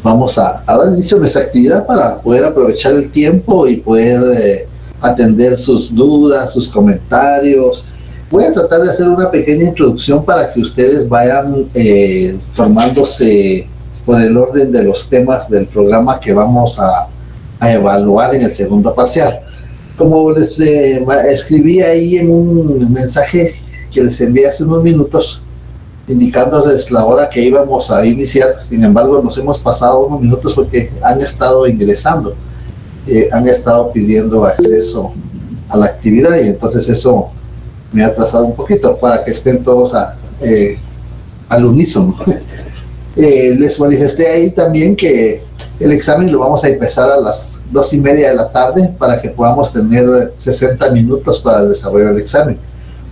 vamos a dar inicio a nuestra actividad para poder aprovechar el tiempo y poder atender sus dudas, sus comentarios. Voy a tratar de hacer una pequeña introducción para que ustedes vayan formándose por el orden de los temas del programa que vamos a evaluar en el segundo parcial. Como les escribí ahí en un mensaje que les envié hace unos minutos, indicándoles la hora que íbamos a iniciar, sin embargo nos hemos pasado unos minutos porque han estado ingresando, han estado pidiendo acceso a la actividad y entonces eso me ha atrasado un poquito para que estén todos al unísono. Les manifesté ahí también que el examen lo vamos a empezar a las 2:30 de la tarde para que podamos tener 60 minutos para el desarrollo del examen.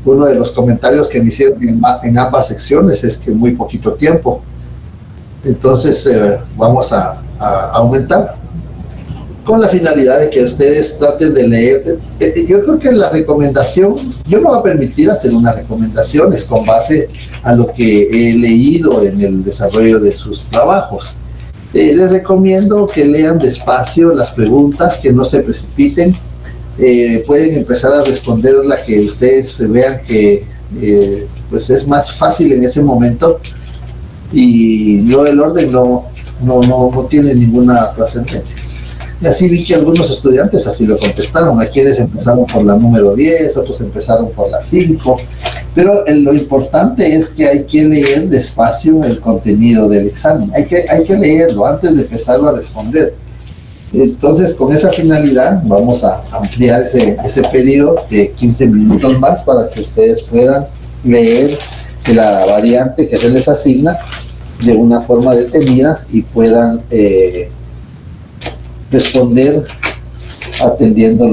Uno de los comentarios que me hicieron en ambas secciones es que muy poquito tiempo. Entonces vamos a aumentar con la finalidad de que ustedes traten de leer. Yo creo que la recomendación, yo me voy a permitir hacer unas recomendaciones con base a lo que he leído en el desarrollo de sus trabajos. Les recomiendo que lean despacio las preguntas, que no se precipiten. Pueden empezar a responder la que ustedes vean que pues es más fácil en ese momento, y no el orden no tiene ninguna trascendencia. Y así vi que algunos estudiantes así lo contestaron. Hay quienes empezaron por la número 10, otros empezaron por la 5, pero lo importante es que hay que leer despacio el contenido del examen. Hay que leerlo antes de empezarlo a responder. Entonces, con esa finalidad, vamos a ampliar ese periodo de 15 minutos más para que ustedes puedan leer la variante que se les asigna de una forma detenida y puedan responder atendiendo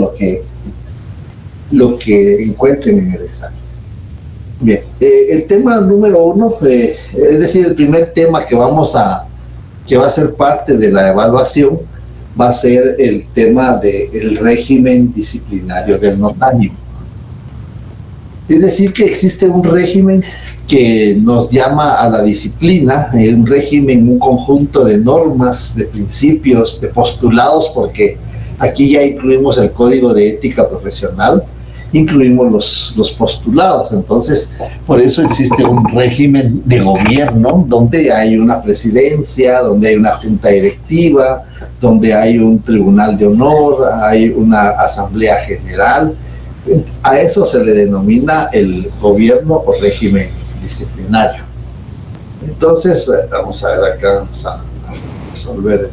lo que encuentren en el examen. Bien, el tema número 1, es decir, el primer tema que va a ser parte de la evaluación, va a ser el tema del régimen disciplinario del notario. Es decir, que existe un régimen que nos llama a la disciplina, un régimen, un conjunto de normas, de principios, de postulados, porque aquí ya incluimos el código de ética profesional, incluimos los postulados. Entonces, por eso existe un régimen de gobierno donde hay una presidencia, donde hay una junta directiva, donde hay un tribunal de honor, hay una asamblea general. A eso se le denomina el gobierno o régimen disciplinario. Entonces, vamos a ver acá, vamos a resolver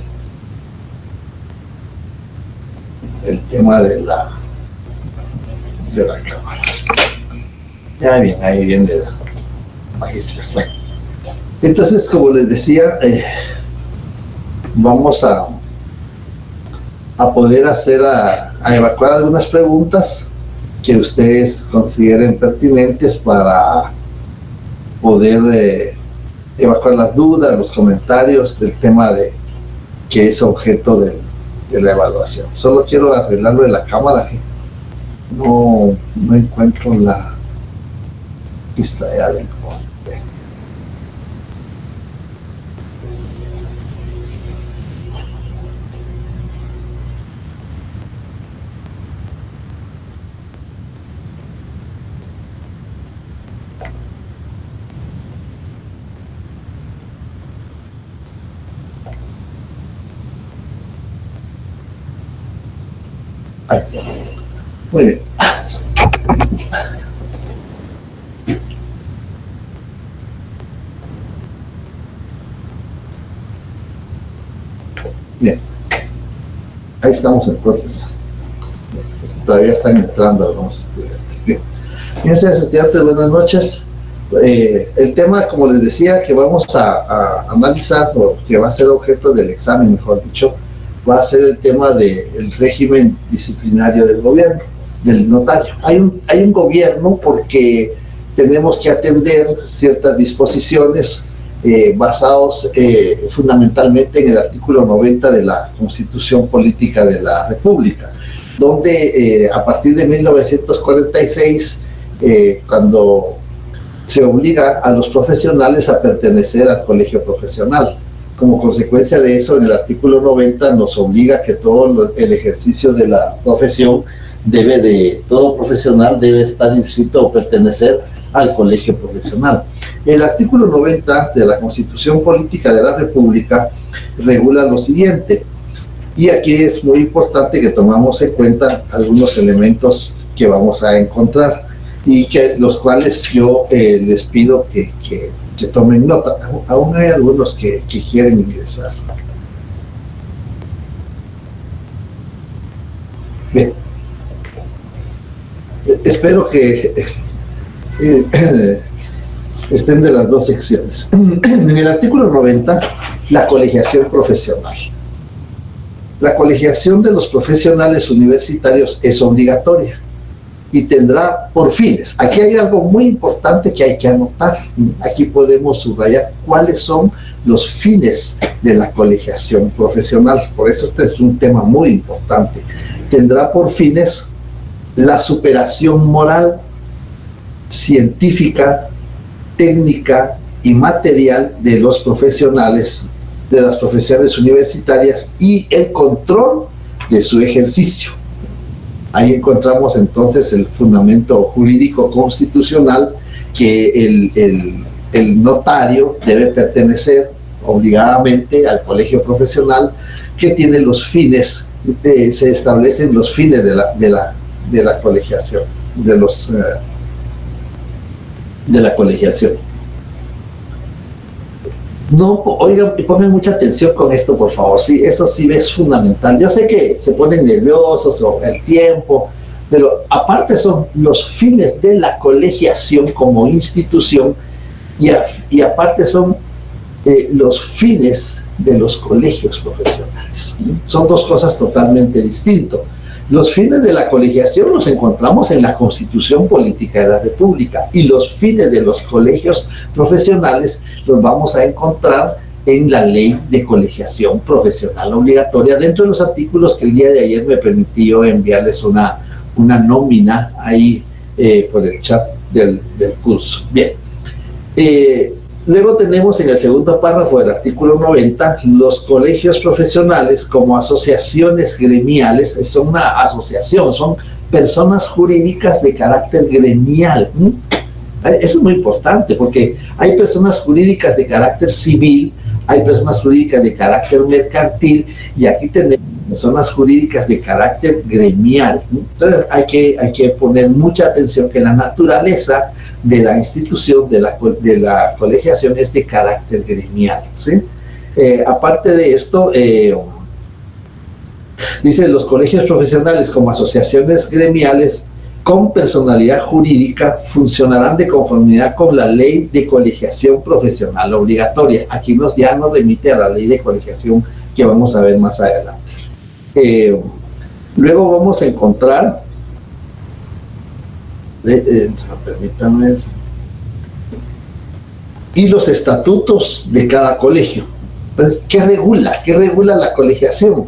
el tema de la cámara. Ya bien, ahí viene la magíster. Bueno, entonces, como les decía, vamos a poder a evacuar algunas preguntas que ustedes consideren pertinentes para poder evacuar las dudas, los comentarios del tema que es objeto de la evaluación. Solo quiero arreglarlo en la cámara, que no encuentro la pista de algo. Ahí. Muy bien. Bien. Ahí estamos entonces. Todavía están entrando algunos estudiantes. Bien. Bien, señores estudiantes, buenas noches. El tema, como les decía, que vamos a analizar, o que va a ser objeto del examen, mejor dicho, va a ser el tema del régimen disciplinario del gobierno, del notario. Hay un gobierno porque tenemos que atender ciertas disposiciones basados fundamentalmente en el artículo 90 de la Constitución Política de la República, donde a partir de 1946, cuando se obliga a los profesionales a pertenecer al colegio profesional. como consecuencia de eso, en el artículo 90 nos obliga a que todo el ejercicio de la profesión todo profesional debe estar inscrito o pertenecer al colegio profesional. El artículo 90 de la Constitución Política de la República regula lo siguiente, y aquí es muy importante que tomamos en cuenta algunos elementos que vamos a encontrar y que los cuales yo les pido que tomen nota. Aún hay algunos que quieren ingresar. Bien, espero que estén de las dos secciones. En el artículo 90, la colegiación profesional. La colegiación de los profesionales universitarios es obligatoria y tendrá por fines. Aquí hay algo muy importante que hay que anotar. Aquí podemos subrayar cuáles son los fines de la colegiación profesional. Por eso este es un tema muy importante. Tendrá por fines la superación moral, científica, técnica y material de los profesionales, de las profesiones universitarias y el control de su ejercicio. Ahí encontramos entonces el fundamento jurídico constitucional que el notario debe pertenecer obligadamente al colegio profesional, que tiene los fines, se establecen los fines de la colegiación, de la colegiación. No, oigan, pongan mucha atención con esto, por favor. Sí, eso sí es fundamental. Yo sé que se ponen nerviosos o el tiempo, pero aparte son los fines de la colegiación como institución y aparte son los fines de los colegios profesionales. Son dos cosas totalmente distintas. Los fines de la colegiación los encontramos en la Constitución Política de la República y los fines de los colegios profesionales los vamos a encontrar en la Ley de Colegiación Profesional Obligatoria, dentro de los artículos que el día de ayer me permitió enviarles una nómina ahí por el chat del curso. Bien. Luego tenemos en el segundo párrafo del artículo 90 los colegios profesionales como asociaciones gremiales. Son una asociación, son personas jurídicas de carácter gremial. Eso es muy importante porque hay personas jurídicas de carácter civil, hay personas jurídicas de carácter mercantil y aquí tenemos personas jurídicas de carácter gremial. Entonces hay que poner mucha atención que la naturaleza de la institución, de la colegiación es de carácter gremial, ¿sí? Aparte de esto, dice, los colegios profesionales como asociaciones gremiales con personalidad jurídica funcionarán de conformidad con la Ley de Colegiación Profesional Obligatoria. Aquí ya nos remite a la Ley de Colegiación que vamos a ver más adelante. Luego vamos a encontrar, permítanme, y los estatutos de cada colegio. Entonces, ¿qué regula? ¿Qué regula la colegiación?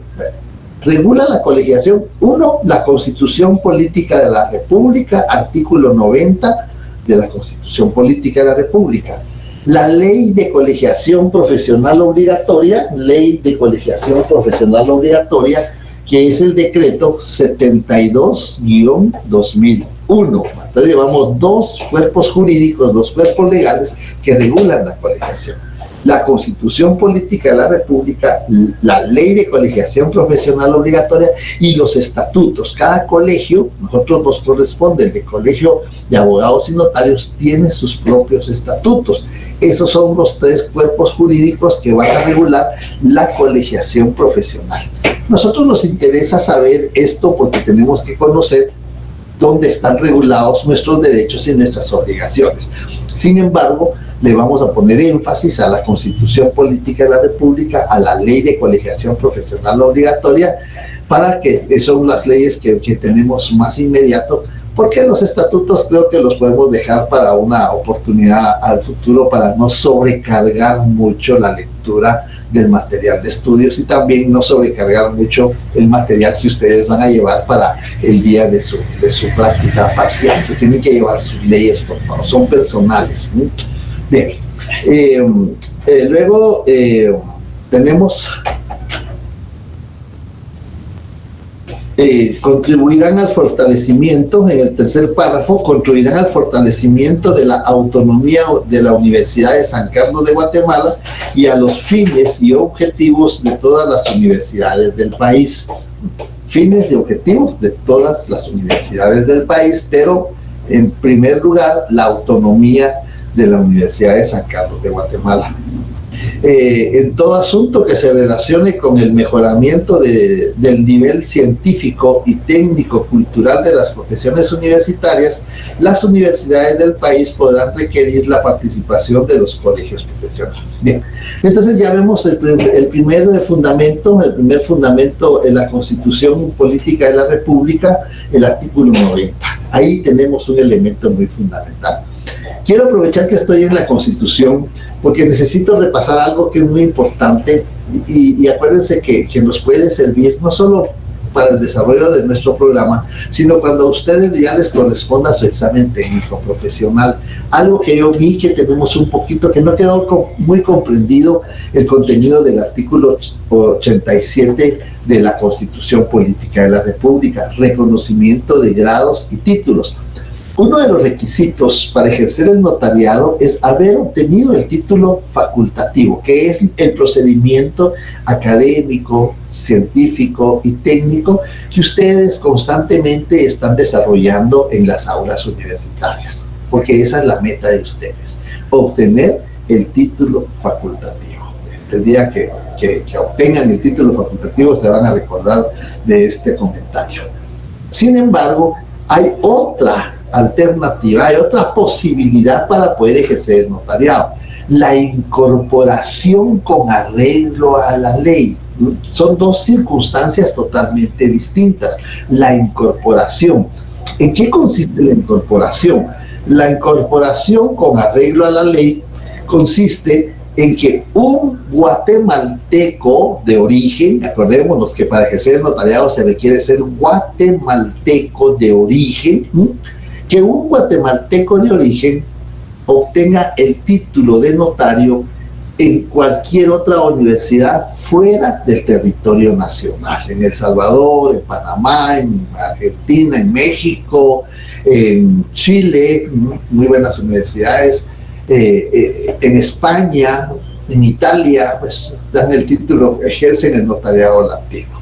Regula la colegiación, uno, la Constitución Política de la República, artículo 90 de la Constitución Política de la República. La Ley de Colegiación Profesional Obligatoria, Ley de Colegiación Profesional Obligatoria, que es el decreto 72-2001. Entonces llevamos dos cuerpos jurídicos, dos cuerpos legales que regulan la colegiación. La Constitución Política de la República, la Ley de Colegiación Profesional Obligatoria y los estatutos. Cada colegio, nosotros nos corresponde, el de Colegio de Abogados y Notarios tiene sus propios estatutos. Esos son los tres cuerpos jurídicos que van a regular la colegiación profesional. Nosotros nos interesa saber esto porque tenemos que conocer dónde están regulados nuestros derechos y nuestras obligaciones. Sin embargo, le vamos a poner énfasis a la Constitución Política de la República, a la Ley de Colegiación Profesional Obligatoria, para que son las leyes que tenemos más inmediato, porque los estatutos creo que los podemos dejar para una oportunidad al futuro, para no sobrecargar mucho la lectura del material de estudios y también no sobrecargar mucho el material que ustedes van a llevar para el día de su práctica parcial, que tienen que llevar sus leyes, por favor, son personales, ¿no? Bien, luego tenemos contribuirán al fortalecimiento, en el tercer párrafo, contribuirán al fortalecimiento de la autonomía de la Universidad de San Carlos de Guatemala y a los fines y objetivos de todas las universidades del país. Fines y objetivos de todas las universidades del país, pero en primer lugar, la autonomía de la Universidad de San Carlos de Guatemala. En todo asunto que se relacione con el mejoramiento del nivel científico y técnico-cultural de las profesiones universitarias, las universidades del país podrán requerir la participación de los colegios profesionales. Bien, entonces ya vemos el primer fundamento en la Constitución Política de la República, el artículo 90. Ahí tenemos un elemento muy fundamental. Quiero aprovechar que estoy en la Constitución porque necesito repasar algo que es muy importante y acuérdense que nos puede servir no solo para el desarrollo de nuestro programa, sino cuando a ustedes ya les corresponda su examen técnico profesional. Algo que yo vi que tenemos un poquito, que no quedó muy comprendido el contenido del artículo 87 de la Constitución Política de la República, reconocimiento de grados y títulos. Uno de los requisitos para ejercer el notariado es haber obtenido el título facultativo, que es el procedimiento académico, científico y técnico que ustedes constantemente están desarrollando en las aulas universitarias, porque esa es la meta de ustedes, obtener el título facultativo. El día que obtengan el título facultativo se van a recordar de este comentario. Sin embargo, hay otra alternativa, hay otra posibilidad para poder ejercer el notariado: la incorporación con arreglo a la ley. Son dos circunstancias totalmente distintas. La incorporación, ¿en qué consiste la incorporación? La incorporación con arreglo a la ley consiste en que un guatemalteco de origen, acordémonos que para ejercer el notariado se requiere ser guatemalteco de origen, que un guatemalteco de origen obtenga el título de notario en cualquier otra universidad fuera del territorio nacional, en El Salvador, en Panamá, en Argentina, en México, en Chile, muy buenas universidades, en España, en Italia, pues dan el título, ejercen el notariado latino.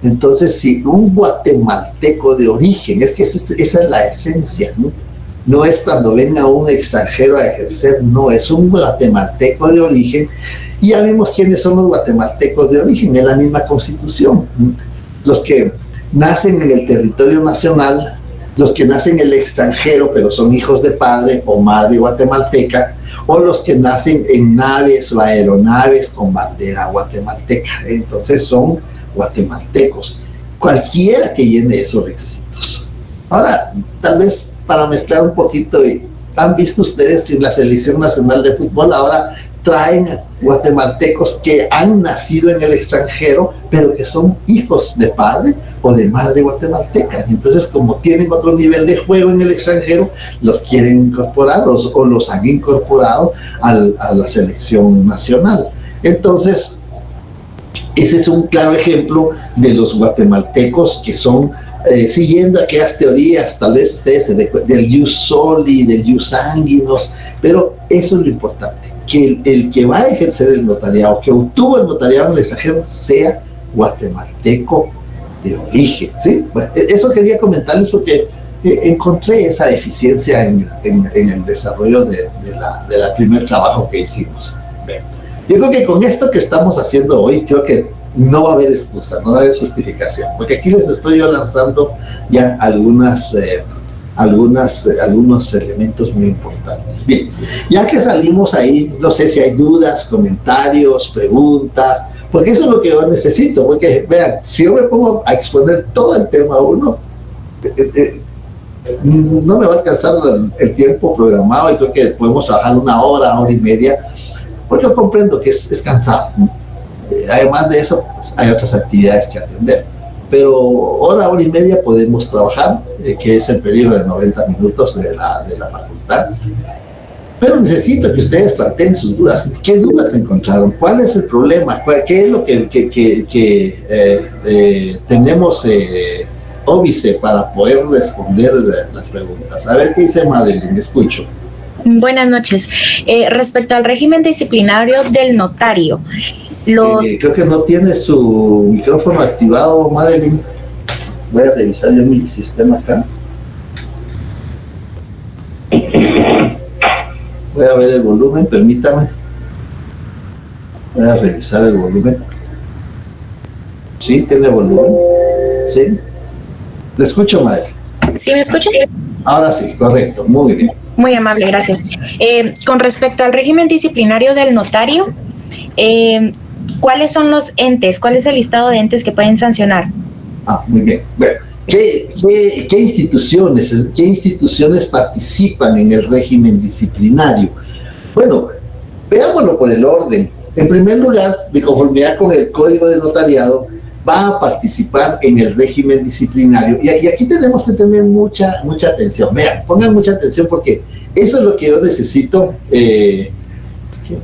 Entonces, si un guatemalteco de origen, es que esa es la esencia, ¿no? No es cuando venga un extranjero a ejercer, no, es un guatemalteco de origen. Y ya vemos quiénes son los guatemaltecos de origen, en la misma Constitución. Los que nacen en el territorio nacional, los que nacen en el extranjero, pero son hijos de padre o madre guatemalteca, o los que nacen en naves o aeronaves con bandera guatemalteca. Entonces son guatemaltecos, cualquiera que llene esos requisitos. Ahora, tal vez para mezclar un poquito, han visto ustedes que en la Selección Nacional de Fútbol ahora traen guatemaltecos que han nacido en el extranjero, pero que son hijos de padre o de madre guatemalteca. Entonces, como tienen otro nivel de juego en el extranjero, los quieren incorporar o los han incorporado a la selección nacional. Entonces, ese es un claro ejemplo de los guatemaltecos que son, siguiendo aquellas teorías, tal vez ustedes se recuerden, del ius soli, del ius sanguinis, pero eso es lo importante, que el que va a ejercer el notariado, que obtuvo el notariado en el extranjero, sea guatemalteco de origen, ¿sí? Bueno, eso quería comentarles porque encontré esa deficiencia en el desarrollo de la primer trabajo que hicimos. Bien. Yo creo que con esto que estamos haciendo hoy, creo que no va a haber excusa, no va a haber justificación, porque aquí les estoy yo lanzando ya algunos elementos muy importantes. Bien, ya que salimos ahí, no sé si hay dudas, comentarios, preguntas, porque eso es lo que yo necesito, porque vean, si yo me pongo a exponer todo el tema uno, no me va a alcanzar el tiempo programado y creo que podemos trabajar una hora y media, porque yo comprendo que es cansado. Además de eso, pues, hay otras actividades que atender. Pero hora y media podemos trabajar, que es el periodo de 90 minutos de la facultad. Pero necesito que ustedes planteen sus dudas. ¿Qué dudas encontraron? ¿Cuál es el problema? ¿Qué es lo que tenemos óbice para poder responder las preguntas? A ver qué dice Madeline, escucho. Buenas noches. Respecto al régimen disciplinario del notario, creo que no tiene su micrófono activado, Madeline. Voy a revisar yo mi sistema acá. Voy a ver el volumen, permítame. Voy a revisar el volumen. ¿Sí? ¿Tiene volumen? ¿Sí? ¿Le escucho, Madeline? ¿Sí me escuchas? Ahora sí, correcto, muy bien. Muy amable, gracias. Con respecto al régimen disciplinario del notario, ¿cuáles son los entes? ¿Cuál es el listado de entes que pueden sancionar? Muy bien. Bueno, ¿qué instituciones participan en el régimen disciplinario? Bueno, veámoslo por el orden. En primer lugar, de conformidad con el Código de Notariado, va a participar en el régimen disciplinario. Y aquí tenemos que tener mucha atención. Vean, pongan mucha atención porque eso es lo que yo necesito. ¿Quién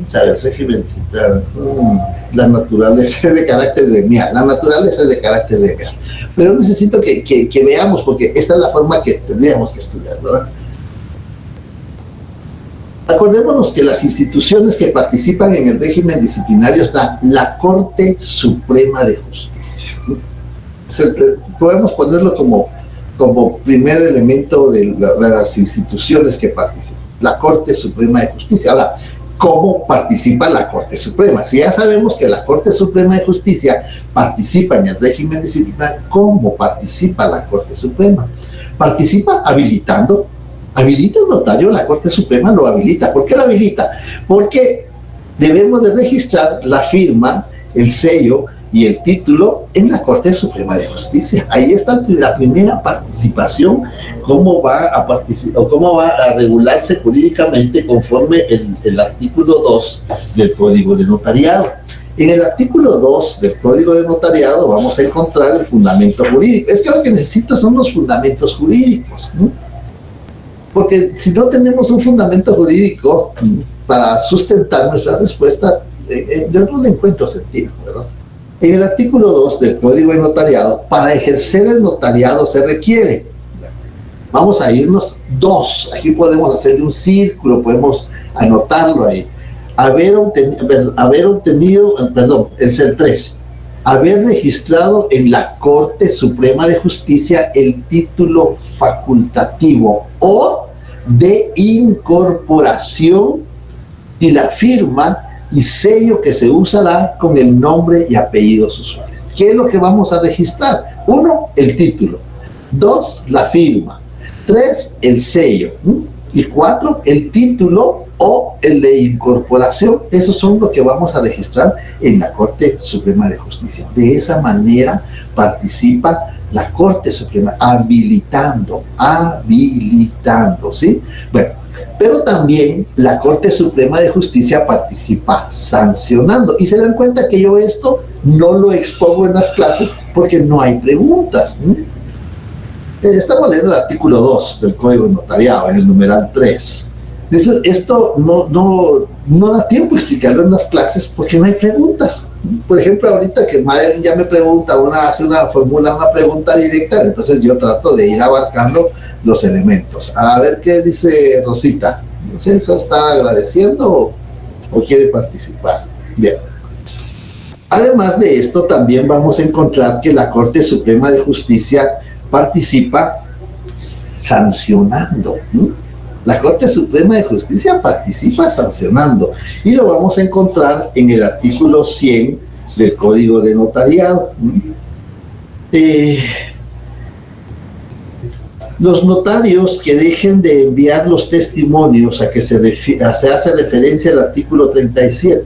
sabe? El régimen disciplinario. La naturaleza es de carácter legal. La naturaleza es de carácter legal. Pero necesito que veamos, porque esta es la forma que tendríamos que estudiar, ¿verdad? Acordémonos que las instituciones que participan en el régimen disciplinario está la Corte Suprema de Justicia. Podemos ponerlo como primer elemento de las instituciones que participan. La Corte Suprema de Justicia. Ahora, ¿cómo participa la Corte Suprema? Si ya sabemos que la Corte Suprema de Justicia participa en el régimen disciplinario, ¿cómo participa la Corte Suprema? Participa habilitando. ¿Habilita un notario? La Corte Suprema lo habilita. ¿Por qué lo habilita? Porque debemos de registrar la firma, el sello y el título en la Corte Suprema de Justicia. Ahí está la primera participación, cómo va a regularse jurídicamente conforme el artículo 2 del Código de Notariado. En el artículo 2 del Código de Notariado vamos a encontrar el fundamento jurídico. Es que lo que necesito son los fundamentos jurídicos, ¿no? Porque si no tenemos un fundamento jurídico para sustentar nuestra respuesta, yo no le encuentro sentido, ¿verdad? En el artículo 2 del Código de Notariado, para ejercer el notariado se requiere, vamos a irnos 2, aquí podemos hacerle un círculo, podemos anotarlo ahí, el ser 3, haber registrado en la Corte Suprema de Justicia el título facultativo o de incorporación y la firma y sello que se usará con el nombre y apellidos usuales. ¿Qué es lo que vamos a registrar? 1, el título. 2, la firma. 3, el sello. Y 4, el título o el de incorporación. Esos son lo que vamos a registrar en la Corte Suprema de Justicia. De esa manera participa la Corte Suprema, habilitando, ¿sí? Bueno, pero también la Corte Suprema de Justicia participa sancionando. Y se dan cuenta que yo esto no lo expongo en las clases porque no hay preguntas. Estamos leyendo el artículo 2 del Código de Notariado, en el numeral 3. Esto no da tiempo a explicarlo en las clases porque no hay preguntas. Por ejemplo, ahorita que Madeline ya me pregunta, formula una pregunta directa, entonces yo trato de ir abarcando los elementos. A ver qué dice Rosita. No sé, ¿eso está agradeciendo o quiere participar? Bien. Además de esto, también vamos a encontrar que la Corte Suprema de Justicia participa sancionando. La Corte Suprema de Justicia participa sancionando y lo vamos a encontrar en el artículo 100 del Código de Notariado. Los notarios que dejen de enviar los testimonios a que se hace referencia al artículo 37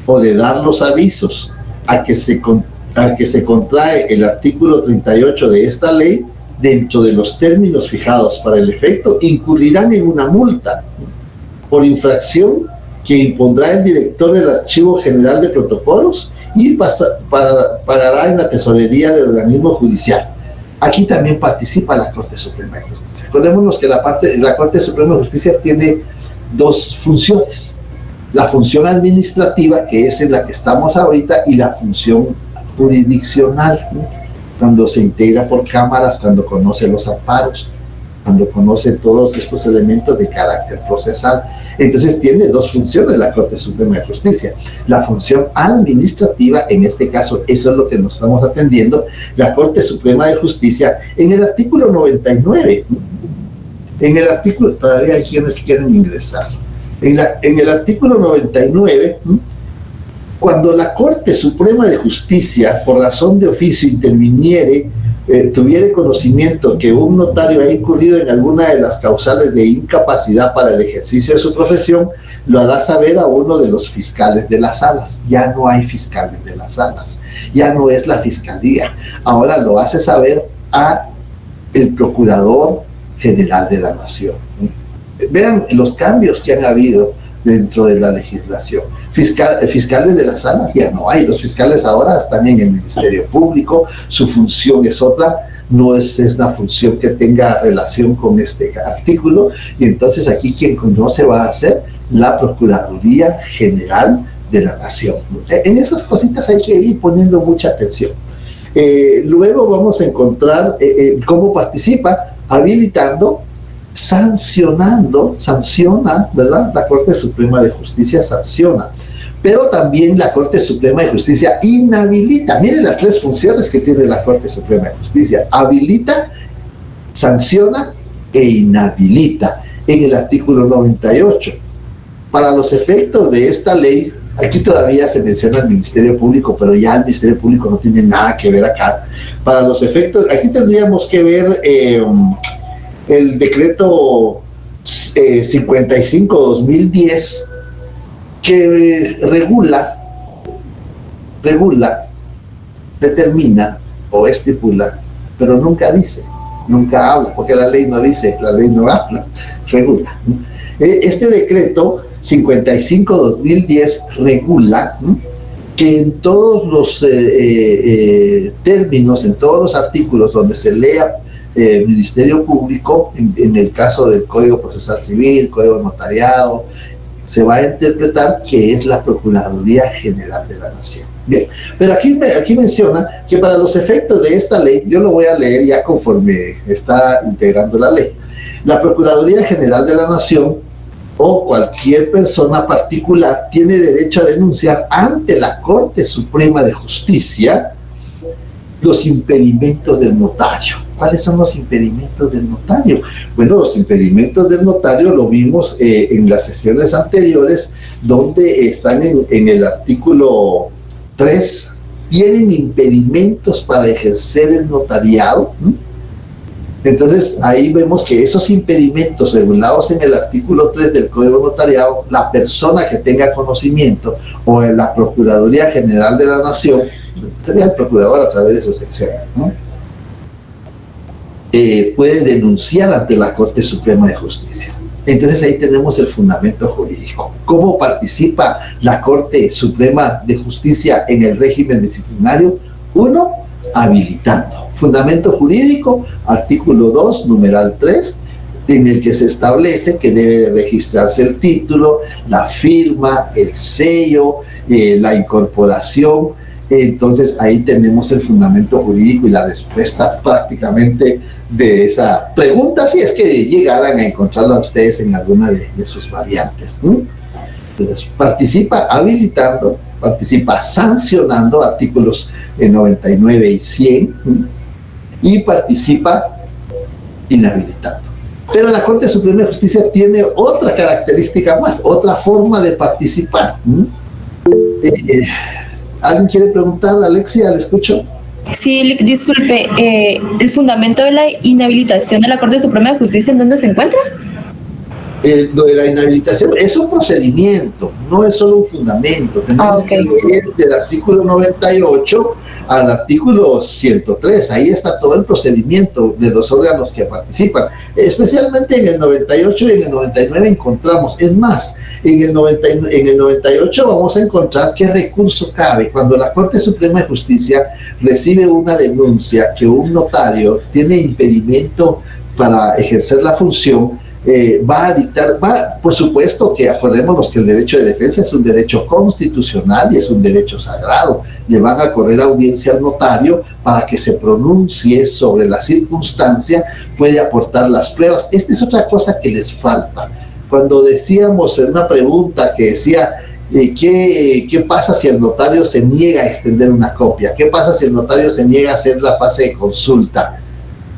o de dar los avisos a que se contrae el artículo 38 de esta ley, dentro de los términos fijados para el efecto, incurrirán en una multa por infracción que impondrá el director del Archivo General de Protocolos y pagará en la tesorería del organismo judicial. Aquí también participa la Corte Suprema de Justicia. Acordémonos que la Corte Suprema de Justicia tiene dos funciones: la función administrativa, que es en la que estamos ahorita, y la función jurisdiccional, ¿no? Cuando se integra por cámaras, cuando conoce los amparos, cuando conoce todos estos elementos de carácter procesal. Entonces tiene dos funciones la Corte Suprema de Justicia: la función administrativa, en este caso eso es lo que nos estamos atendiendo, la Corte Suprema de Justicia, en el artículo 99, en el artículo, todavía hay quienes quieren ingresar, en el artículo 99, cuando la Corte Suprema de Justicia, por razón de oficio, interviniere, tuviere conocimiento que un notario ha incurrido en alguna de las causales de incapacidad para el ejercicio de su profesión, lo hará saber a uno de los fiscales de las salas. Ya no hay fiscales de las salas, ya no es la fiscalía, ahora lo hace saber a el Procurador General de la Nación. Vean los cambios que han habido dentro de la legislación. Fiscales de las salas ya no hay, los fiscales ahora están en el Ministerio Público, su función es otra, no es una función que tenga relación con este artículo, y entonces aquí quien conoce va a ser la Procuraduría General de la Nación. En esas cositas hay que ir poniendo mucha atención. Luego vamos a encontrar cómo participa, habilitando, sancionando, sanciona, ¿verdad? La Corte Suprema de Justicia sanciona, pero también la Corte Suprema de Justicia inhabilita. Miren las tres funciones que tiene la Corte Suprema de Justicia: habilita, sanciona e inhabilita, en el artículo 98. Para los efectos de esta ley, aquí todavía se menciona el Ministerio Público, pero ya el Ministerio Público no tiene nada que ver acá. Para los efectos, aquí tendríamos que ver el decreto 55/2010, que determina o estipula, pero nunca dice, nunca habla, porque la ley no dice, la ley no habla, regula. Este decreto 55/2010 regula que en todos los términos, en todos los artículos donde se lea Ministerio Público, en el caso del Código Procesal Civil, Código Notariado, se va a interpretar que es la Procuraduría General de la Nación. Bien, pero aquí menciona que para los efectos de esta ley, yo lo voy a leer ya conforme está integrando la ley: la Procuraduría General de la Nación o cualquier persona particular tiene derecho a denunciar ante la Corte Suprema de Justicia los impedimentos del notario. ¿Cuáles son los impedimentos del notario? Bueno, los impedimentos del notario lo vimos en las sesiones anteriores, donde están en el artículo 3, tienen impedimentos para ejercer el notariado. Entonces ahí vemos que esos impedimentos regulados en el artículo 3 del Código Notariado, la persona que tenga conocimiento o en la Procuraduría General de la Nación, sería el procurador a través de su sección, ¿no? Puede denunciar ante la Corte Suprema de Justicia. Entonces ahí tenemos el fundamento jurídico. ¿Cómo participa la Corte Suprema de Justicia en el régimen disciplinario? 1, habilitando. Fundamento jurídico, artículo 2, numeral 3, en el que se establece que debe de registrarse el título, la firma, el sello, la incorporación. Entonces ahí tenemos el fundamento jurídico y la respuesta prácticamente de esa pregunta, si es que llegaran a encontrarla ustedes en alguna de sus variantes. Entonces, participa habilitando, participa sancionando, artículos 99 y 100, y participa inhabilitando. Pero la Corte Suprema de Justicia tiene otra característica más, otra forma de participar. ¿Alguien quiere preguntar? Alexia, ¿le escucho? Sí, disculpe, ¿el fundamento de la inhabilitación de la Corte Suprema de Justicia en dónde se encuentra? Lo de la inhabilitación es un procedimiento, no es solo un fundamento. Tenemos que leer del artículo 98 al artículo 103, ahí está todo el procedimiento de los órganos que participan. Especialmente en el 98 y en el 99 encontramos, es más, en el 98 vamos a encontrar qué recurso cabe. Cuando la Corte Suprema de Justicia recibe una denuncia que un notario tiene impedimento para ejercer la función, va a dictar, por supuesto que acordémonos que el derecho de defensa es un derecho constitucional y es un derecho sagrado. Le van a correr audiencia al notario para que se pronuncie sobre la circunstancia, puede aportar las pruebas. Esta es otra cosa que les falta. Cuando decíamos en una pregunta que decía, ¿qué pasa si el notario se niega a extender una copia? ¿Qué pasa si el notario se niega a hacer la fase de consulta?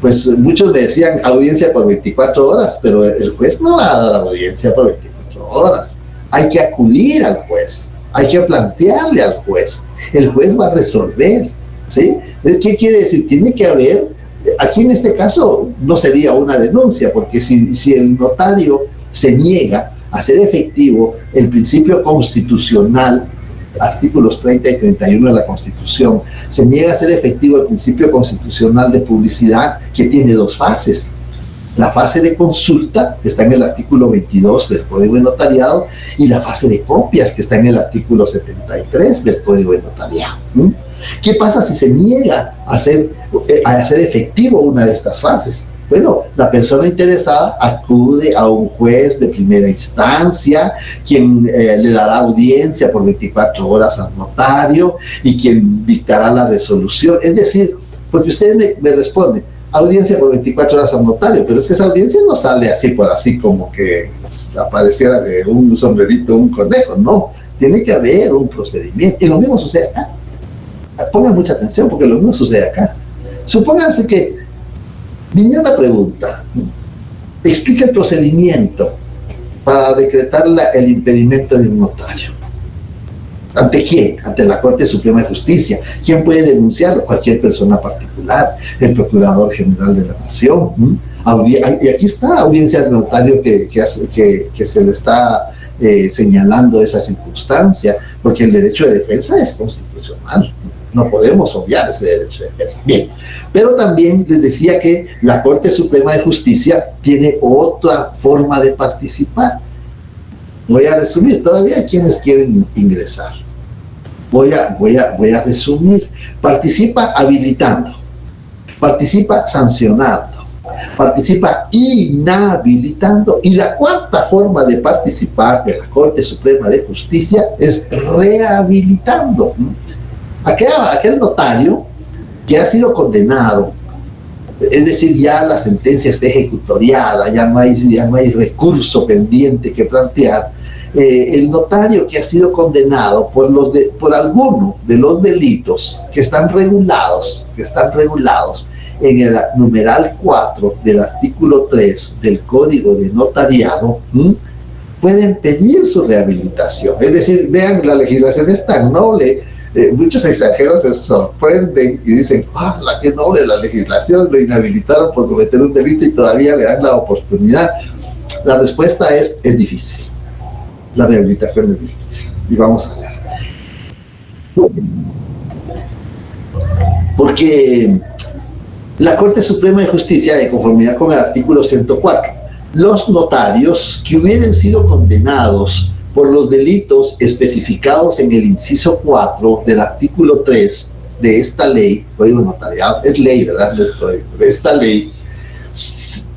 Pues muchos me decían audiencia por 24 horas, pero el juez no va a dar audiencia por 24 horas. Hay que acudir al juez, hay que plantearle al juez. El juez va a resolver, ¿sí? ¿Qué quiere decir? Tiene que haber, aquí en este caso no sería una denuncia, porque si el notario se niega a hacer efectivo el principio constitucional, artículos 30 y 31 de la Constitución, se niega a hacer efectivo el principio constitucional de publicidad, que tiene dos fases. La fase de consulta, que está en el artículo 22 del Código de Notariado, y la fase de copias, que está en el artículo 73 del Código de Notariado. ¿Qué pasa si se niega a hacer efectivo una de estas fases? Bueno, la persona interesada acude a un juez de primera instancia, quien le dará audiencia por 24 horas al notario y quien dictará la resolución. Es decir, porque usted me responde, audiencia por 24 horas al notario, pero es que esa audiencia no sale así por así como que apareciera de un sombrerito un conejo, no. Tiene que haber un procedimiento, y lo mismo sucede acá. Pongan mucha atención porque lo mismo sucede acá. Supónganse que viniera una pregunta, explica el procedimiento para decretar el impedimento de un notario. ¿Ante quién? Ante la Corte Suprema de Justicia. ¿Quién puede denunciarlo? Cualquier persona particular, el Procurador General de la Nación. Y aquí está audiencia del notario que se le está señalando esa circunstancia, porque el derecho de defensa es constitucional. No podemos obviar ese derecho de defensa. Bien, pero también les decía que la Corte Suprema de Justicia tiene otra forma de participar. Voy a resumir, todavía hay quienes quieren ingresar. Voy a resumir. Participa habilitando, participa sancionando, participa inhabilitando, y la cuarta forma de participar de la Corte Suprema de Justicia es rehabilitando. Aquel notario que ha sido condenado, es decir, ya la sentencia está ejecutoriada, ya no hay recurso pendiente que plantear, el notario que ha sido condenado por alguno de los delitos que están regulados en el numeral 4 del artículo 3 del Código de Notariado, pueden pedir su rehabilitación. Es decir, vean, la legislación es tan noble. Muchos extranjeros se sorprenden y dicen, la que noble la legislación, lo inhabilitaron por cometer un delito y todavía le dan la oportunidad. La respuesta es difícil. La rehabilitación es difícil. Y vamos a ver. Porque la Corte Suprema de Justicia, de conformidad con el artículo 104, los notarios que hubieran sido condenados por los delitos especificados en el inciso 4 del artículo 3 de esta ley, Código Notariado, es ley, ¿verdad? No es código, de esta ley,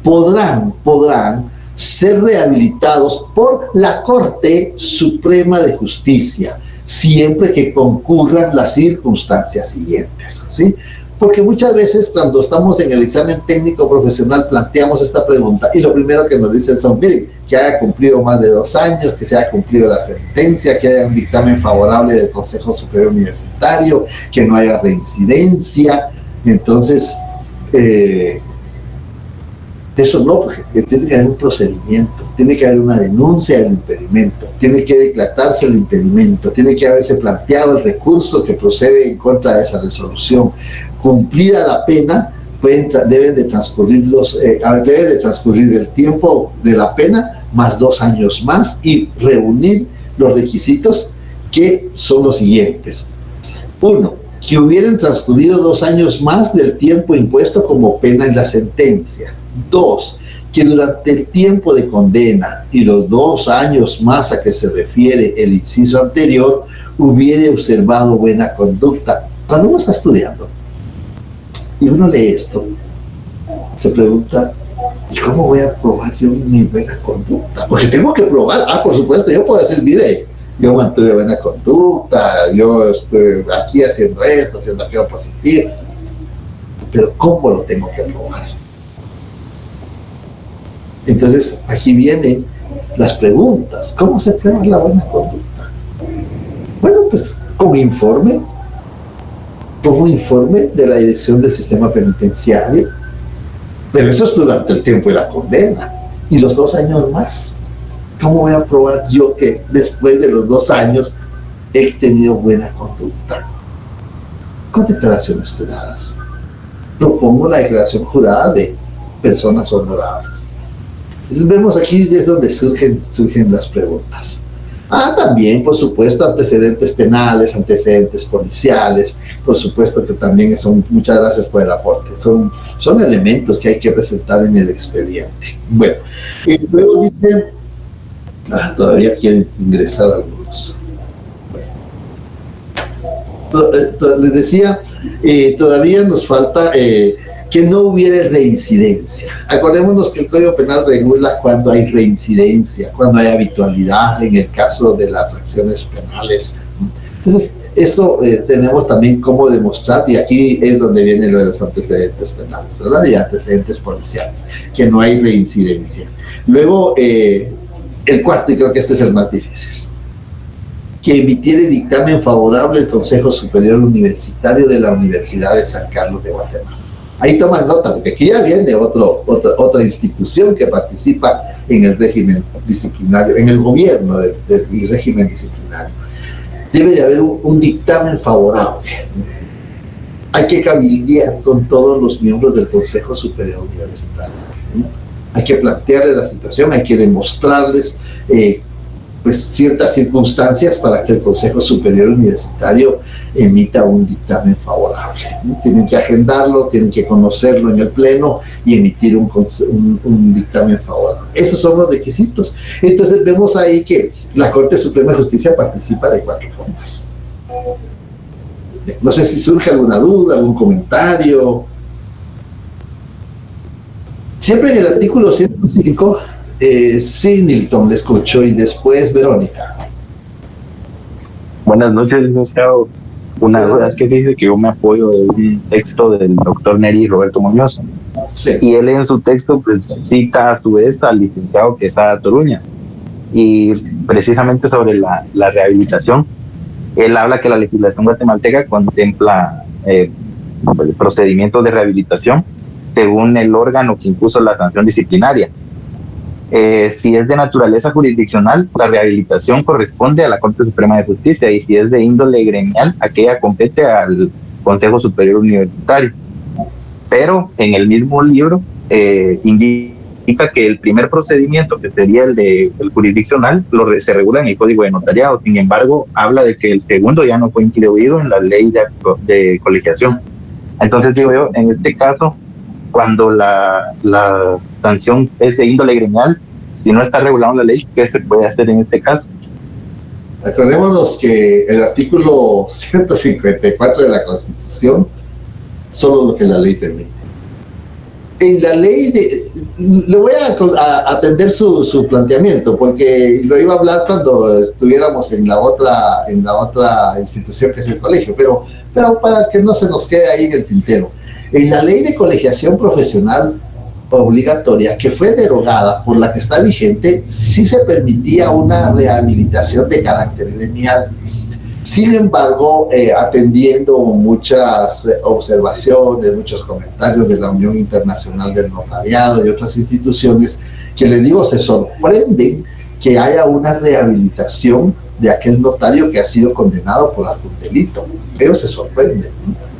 podrán ser rehabilitados por la Corte Suprema de Justicia, siempre que concurran las circunstancias siguientes, ¿sí? Porque muchas veces cuando estamos en el examen técnico profesional planteamos esta pregunta y lo primero que nos dicen son, miren, que haya cumplido más de 2 años, que se haya cumplido la sentencia, que haya un dictamen favorable del Consejo Superior Universitario, que no haya reincidencia. Entonces, eso no, porque tiene que haber un procedimiento, tiene que haber una denuncia del impedimento, tiene que declararse el impedimento, tiene que haberse planteado el recurso que procede en contra de esa resolución. Cumplida la pena, debe de transcurrir el tiempo de la pena más 2 años más y reunir los requisitos, que son los siguientes. 1, que hubieran transcurrido 2 años más del tiempo impuesto como pena en la sentencia. 2, que durante el tiempo de condena y los 2 años más a que se refiere el inciso anterior, hubiere observado buena conducta. Cuando uno está estudiando y uno lee esto, se pregunta, ¿Y cómo voy a probar yo mi buena conducta? Porque tengo que probar. Por supuesto, yo puedo decir, mire, yo mantuve buena conducta, yo estoy aquí haciendo esto, haciendo aquello positivo. Pero ¿cómo lo tengo que probar? Entonces, aquí vienen las preguntas. ¿Cómo se prueba la buena conducta? Bueno, pues como informe de la dirección del sistema penitenciario, pero eso es durante el tiempo de la condena y los 2 años más. ¿Cómo voy a probar yo que después de los 2 años he tenido buena conducta? Con declaraciones juradas. Propongo la declaración jurada de personas honorables. Entonces vemos aquí es donde surgen las preguntas. También, por supuesto, antecedentes penales, antecedentes policiales, por supuesto que también son, muchas gracias por el aporte, son elementos que hay que presentar en el expediente. Bueno, y luego dicen, todavía quieren ingresar algunos. Bueno, les decía, todavía nos falta que no hubiera reincidencia. Acordémonos que el Código Penal regula cuando hay reincidencia, cuando hay habitualidad en el caso de las acciones penales. Entonces, esto tenemos también cómo demostrar, y aquí es donde viene lo de los antecedentes penales, ¿verdad? Y antecedentes policiales, que no hay reincidencia. Luego, el cuarto, y creo que este es el más difícil, que emitiera dictamen favorable el Consejo Superior Universitario de la Universidad de San Carlos de Guatemala. Ahí toman nota, porque aquí ya viene otra institución que participa en el régimen disciplinario, en el gobierno del régimen disciplinario. Debe de haber un dictamen favorable. Hay que cabildear con todos los miembros del Consejo Superior Universitario. Hay que plantearles la situación, hay que demostrarles pues ciertas circunstancias para que el Consejo Superior Universitario emita un dictamen favorable. Tienen que agendarlo, tienen que conocerlo en el pleno y emitir un dictamen favorable. Esos son los requisitos. Entonces vemos ahí que la Corte Suprema de Justicia participa de 4 formas. No sé si surge alguna duda, algún comentario. Siempre en el artículo 105, sí, Nilton, le escucho, y después Verónica. Buenas noches, licenciado. Una duda es que dice que yo me apoyo de un texto del doctor Neri Roberto Muñoz. Sí. Y él en su texto pues cita a su vez al licenciado Quesada Toruña. Y precisamente sobre la rehabilitación, él habla que la legislación guatemalteca contempla procedimientos de rehabilitación según el órgano que impuso la sanción disciplinaria. Si es de naturaleza jurisdiccional, la rehabilitación corresponde a la Corte Suprema de Justicia, y si es de índole gremial, aquella compete al Consejo Superior Universitario. Pero en el mismo libro indica que el primer procedimiento, que sería el jurisdiccional, se regula en el Código de Notariado. Sin embargo, habla de que el segundo ya no fue incluido en la ley de colegiación. Entonces digo yo, en este caso, cuando la sanción es de índole gremial, si no está regulado en la ley, ¿qué se puede hacer en este caso? Acordémonos que el artículo 154 de la Constitución, solo lo que la ley permite. En la ley le voy a atender su planteamiento, porque lo iba a hablar cuando estuviéramos en la otra institución, que es el colegio, pero para que no se nos quede ahí en el tintero. En la ley de colegiación profesional obligatoria, que fue derogada por la que está vigente, sí se permitía una rehabilitación de carácter gremial. Sin embargo, atendiendo muchas observaciones, muchos comentarios de la Unión Internacional del Notariado y otras instituciones, que les digo, se sorprenden que haya una rehabilitación de aquel notario que ha sido condenado por algún delito. Ellos se sorprenden, ¿no?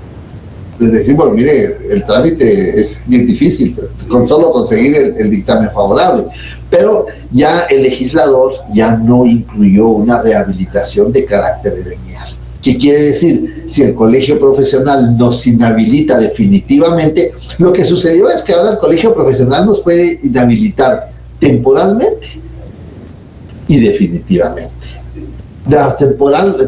Les decimos, mire, el trámite es bien difícil, con solo conseguir el dictamen favorable, pero ya el legislador ya no incluyó una rehabilitación de carácter gremial. ¿Qué quiere decir? Si el colegio profesional nos inhabilita definitivamente, lo que sucedió es que ahora el colegio profesional nos puede inhabilitar temporalmente y definitivamente.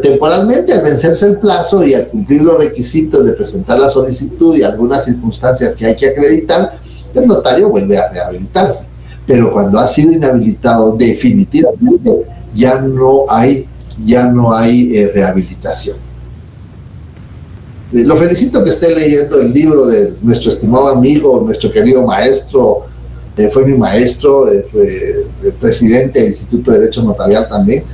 Temporalmente, al vencerse el plazo y al cumplir los requisitos de presentar la solicitud y algunas circunstancias que hay que acreditar, el notario vuelve a rehabilitarse. Pero cuando ha sido inhabilitado definitivamente, ya no hay rehabilitación. Lo felicito que esté leyendo el libro de nuestro estimado amigo, nuestro querido maestro, fue mi maestro, fue el presidente del Instituto de Derecho Notarial también,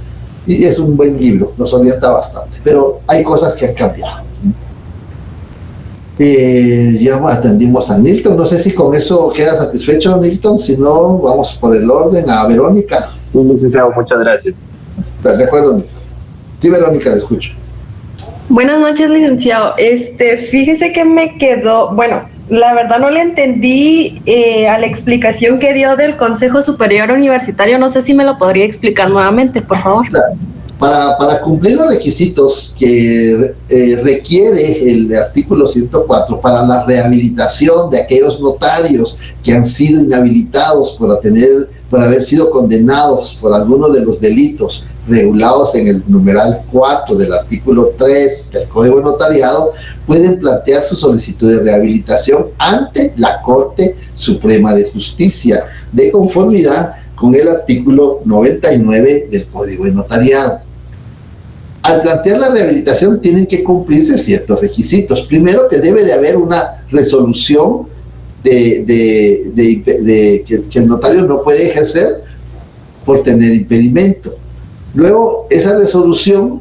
y es un buen libro, nos orienta bastante, pero hay cosas que han cambiado. Ya atendimos a Nilton, no sé si con eso queda satisfecho, Nilton, si no, vamos por el orden a Verónica. Sí, licenciado, muchas gracias. De acuerdo, Nilton. Sí, Verónica, le escucho. Buenas noches, licenciado. Fíjese que me quedó, bueno, la verdad no le entendí a la explicación que dio del Consejo Superior Universitario. No sé si me lo podría explicar nuevamente, por favor. Claro. Para cumplir los requisitos que requiere el artículo 104 para la rehabilitación de aquellos notarios que han sido inhabilitados por haber sido condenados por alguno de los delitos regulados en el numeral 4 del artículo 3 del Código de Notariado, pueden plantear su solicitud de rehabilitación ante la Corte Suprema de Justicia, de conformidad con el artículo 99 del Código de Notariado. Al plantear la rehabilitación tienen que cumplirse ciertos requisitos. Primero, que debe de haber una resolución que el notario no puede ejercer por tener impedimento. Luego, esa resolución,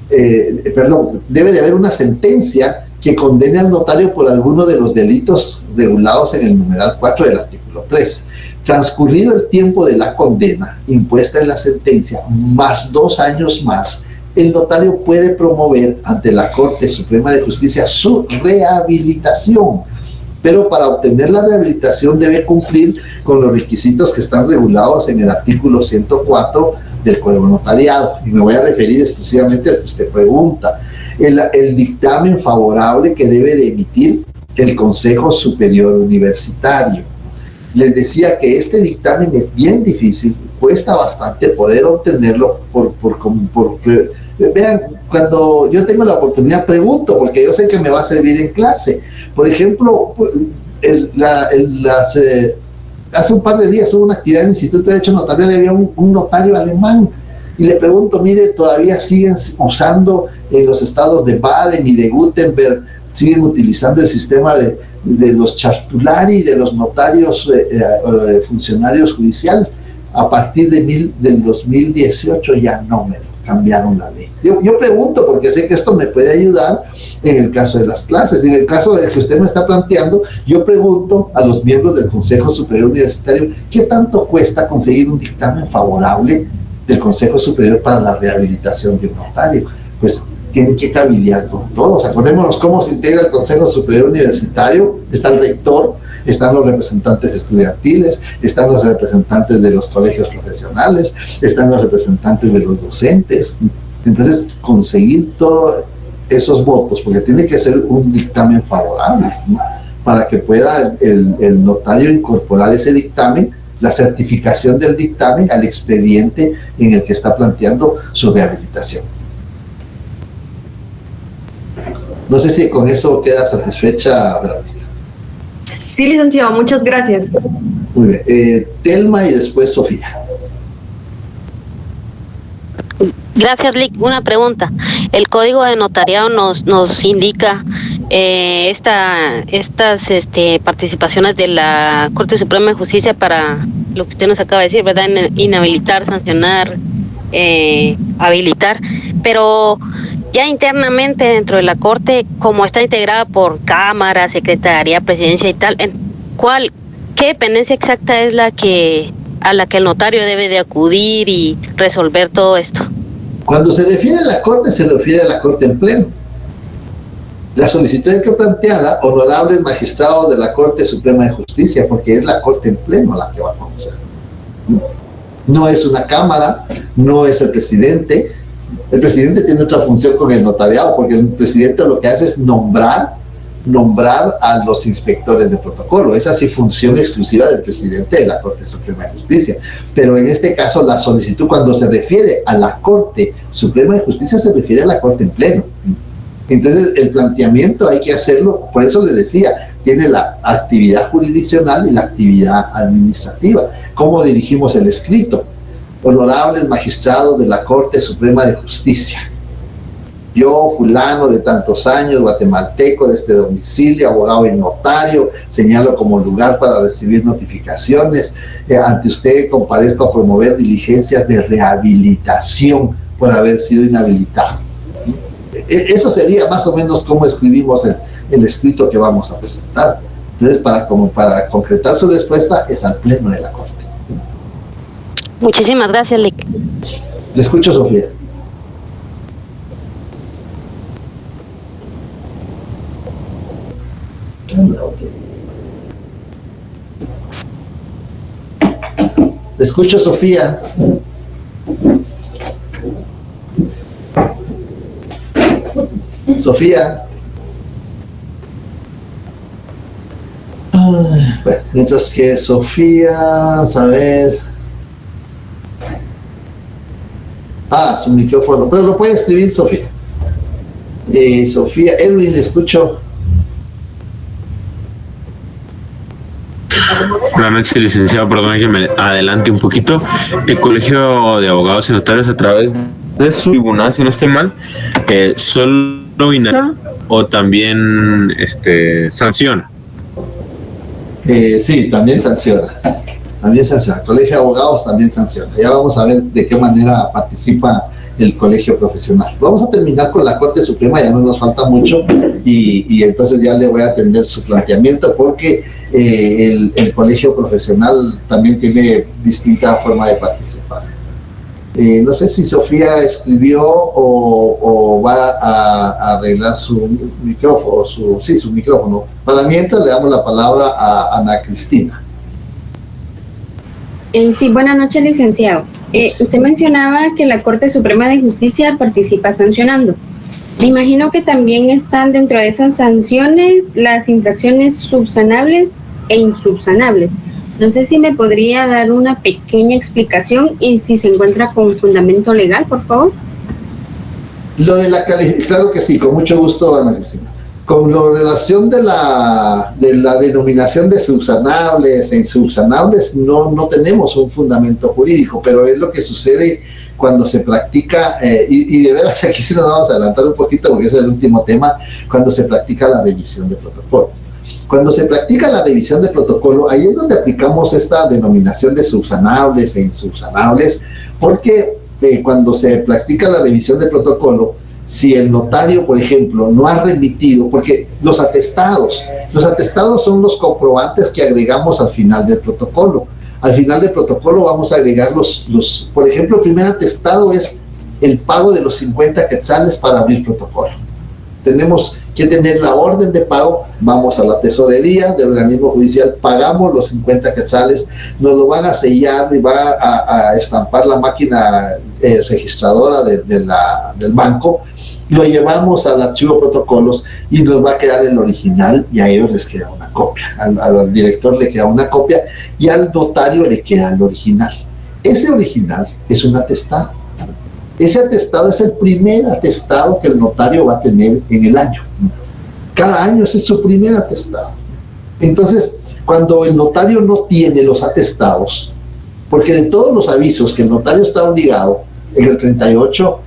debe de haber una sentencia que condene al notario por alguno de los delitos regulados en el numeral 4 del artículo 3. Transcurrido el tiempo de la condena impuesta en la sentencia, más 2 años más, el notario puede promover ante la Corte Suprema de Justicia su rehabilitación. Pero para obtener la rehabilitación debe cumplir con los requisitos que están regulados en el artículo 104 del Código Notariado. Y me voy a referir exclusivamente al que usted pregunta. El dictamen favorable que debe de emitir el Consejo Superior Universitario. Les decía que este dictamen es bien difícil, cuesta bastante poder obtenerlo vean, cuando yo tengo la oportunidad pregunto, porque yo sé que me va a servir en clase. Por ejemplo, hace un par de días hubo una actividad en el Instituto de Derecho Notarial y había un notario alemán, y le pregunto, mire, todavía siguen usando en los estados de Baden y de Württemberg, siguen utilizando el sistema de los chartulari, de los notarios funcionarios judiciales. A partir del 2018 ya no me cambiaron la ley. Yo pregunto porque sé que esto me puede ayudar en el caso de las clases. En el caso del que usted me está planteando, yo pregunto a los miembros del Consejo Superior Universitario, ¿qué tanto cuesta conseguir un dictamen favorable del Consejo Superior para la rehabilitación de un notario? Pues tienen que cabildear con todos. Acordémonos cómo se integra el Consejo Superior Universitario. Está el rector, están los representantes estudiantiles, están los representantes de los colegios profesionales, están los representantes de los docentes. Entonces, conseguir todos esos votos, porque tiene que ser un dictamen favorable, ¿no?, para que pueda el notario incorporar ese dictamen, la certificación del dictamen al expediente en el que está planteando su rehabilitación. No sé si con eso queda satisfecha, Verónica. Sí, licenciado, muchas gracias. Muy bien. Telma y después Sofía. Gracias, Lic. Una pregunta. El Código de Notariado nos indica estas participaciones de la Corte Suprema de Justicia para lo que usted nos acaba de decir, ¿verdad? Inhabilitar, sancionar, habilitar, pero ya internamente dentro de la Corte, como está integrada por Cámara, Secretaría, Presidencia y tal, ¿qué dependencia exacta es a la que el notario debe de acudir y resolver todo esto? Cuando se refiere a la Corte, se refiere a la Corte en pleno. La solicitud hay que plantearla, honorables magistrados de la Corte Suprema de Justicia, porque es la Corte en pleno la que va a conocer. No es una Cámara, no es el presidente. El presidente tiene otra función con el notariado, porque el presidente lo que hace es nombrar a los inspectores de protocolo. Esa sí función exclusiva del presidente de la Corte Suprema de Justicia. Pero en este caso, la solicitud, cuando se refiere a la Corte Suprema de Justicia, se refiere a la Corte en pleno. Entonces el planteamiento hay que hacerlo, por eso le decía, tiene la actividad jurisdiccional y la actividad administrativa. ¿Cómo dirigimos el escrito? Honorables magistrados de la Corte Suprema de Justicia. Yo, fulano de tantos años, guatemalteco de este domicilio, abogado y notario, señalo como lugar para recibir notificaciones. Ante usted comparezco a promover diligencias de rehabilitación por haber sido inhabilitado. Eso sería más o menos como escribimos el escrito que vamos a presentar. Entonces, para concretar su respuesta, es al Pleno de la Corte. Muchísimas gracias, Lic. Le escucho, Sofía. Le escucho, Sofía. Sofía. Bueno, mientras que Sofía, a ver. Su micrófono, pero lo puede escribir Sofía. Sofía, Edwin, le escucho. Buenas noches, licenciado. Perdón que me adelante un poquito. El Colegio de Abogados y Notarios, a través de su tribunal, si no estoy mal, solo inhabilita o también sanciona. Sí, también sanciona. También sanciona. El Colegio de Abogados también sanciona. Ya vamos a ver de qué manera participa el colegio profesional. Vamos a terminar con la Corte Suprema, ya no nos falta mucho, y entonces ya le voy a atender su planteamiento, porque el colegio profesional también tiene distinta forma de participar. No sé si Sofía escribió o va a arreglar su micrófono, su micrófono. Para mientras le damos la palabra a Ana Cristina. Sí, buenas noches, licenciado. Usted mencionaba que la Corte Suprema de Justicia participa sancionando. Me imagino que también están dentro de esas sanciones las infracciones subsanables e insubsanables. No sé si me podría dar una pequeña explicación y si se encuentra con fundamento legal, por favor. Lo de claro que sí, con mucho gusto, Ana Cristina. Con la relación de la denominación de subsanables e insubsanables, no tenemos un fundamento jurídico, pero es lo que sucede cuando se practica, y de veras aquí sí nos vamos a adelantar un poquito porque ese es el último tema, cuando se practica la revisión de protocolo. Cuando se practica la revisión de protocolo, ahí es donde aplicamos esta denominación de subsanables e insubsanables, porque cuando se practica la revisión de protocolo, si el notario, por ejemplo, no ha remitido, porque los atestados son los comprobantes que agregamos al final del protocolo. Al final del protocolo vamos a agregar por ejemplo, el primer atestado es el pago de los 50 quetzales para abrir protocolo. Tenemos que tener la orden de pago, vamos a la tesorería del organismo judicial, pagamos los 50 quetzales, nos lo van a sellar y va a estampar la máquina registradora del banco, lo llevamos al archivo protocolos y nos va a quedar el original, y a ellos les queda una copia, al director le queda una copia y al notario le queda el original. Ese original es un atestado. Ese atestado es el primer atestado que el notario va a tener en el año. Cada año ese es su primer atestado. Entonces, cuando el notario no tiene los atestados, porque de todos los avisos que el notario está obligado, en el 38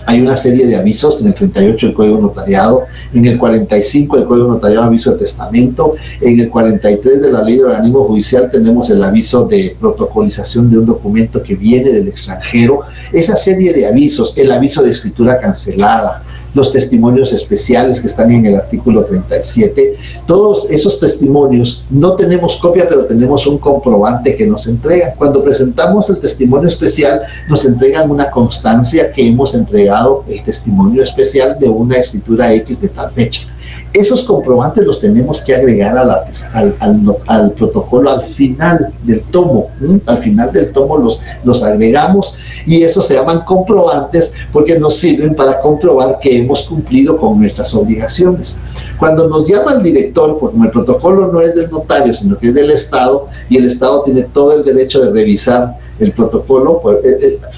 hay una serie de avisos, en el 38 el Código Notariado, en el 45 el Código Notariado aviso de testamento, en el 43 de la Ley de Organismo Judicial tenemos el aviso de protocolización de un documento que viene del extranjero. Esa serie de avisos, el aviso de escritura cancelada, los testimonios especiales que están en el artículo 37, todos esos testimonios no tenemos copia, pero tenemos un comprobante que nos entregan. Cuando presentamos el testimonio especial, nos entregan una constancia que hemos entregado el testimonio especial de una escritura X de tal fecha. Esos comprobantes los tenemos que agregar al protocolo al final del tomo. Al final del tomo los agregamos, y esos se llaman comprobantes porque nos sirven para comprobar que hemos cumplido con nuestras obligaciones. Cuando nos llama el director, porque el protocolo no es del notario, sino que es del Estado, y el Estado tiene todo el derecho de revisar el protocolo,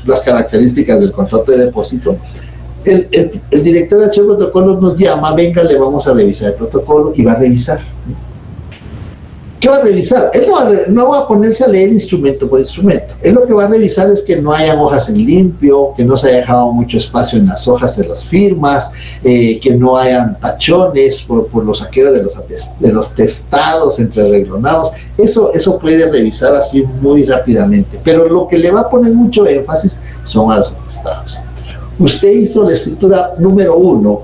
las características del contrato de depósito, el director de archivo de protocolo nos llama, venga, le vamos a revisar el protocolo, y va a revisar. ¿Qué va a revisar? Él no va a ponerse a leer instrumento por instrumento. Él lo que va a revisar es que no hayan hojas en limpio, que no se haya dejado mucho espacio en las hojas de las firmas, que no hayan tachones por los saqueos de los testados entre renglonados. Eso puede revisar así muy rápidamente. Pero lo que le va a poner mucho énfasis son a los atestados. Usted hizo la escritura número 1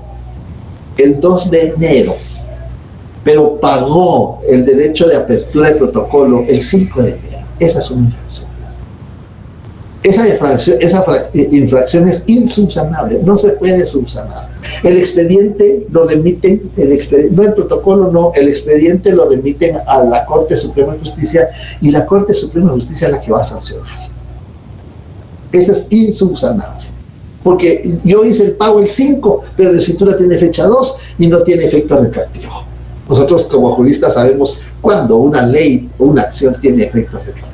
el 2 de enero, pero pagó el derecho de apertura de protocolo el 5 de enero. Esa es una infracción. Esa infracción es insubsanable, no se puede subsanar. El expediente lo remiten, no el protocolo, no, el expediente lo remiten a la Corte Suprema de Justicia, y la Corte Suprema de Justicia es la que va a sancionar. Esa es insubsanable. Porque yo hice el pago el 5, pero la escritura tiene fecha 2 y no tiene efecto retroactivo. Nosotros como juristas sabemos cuándo una ley o una acción tiene efecto retroactivo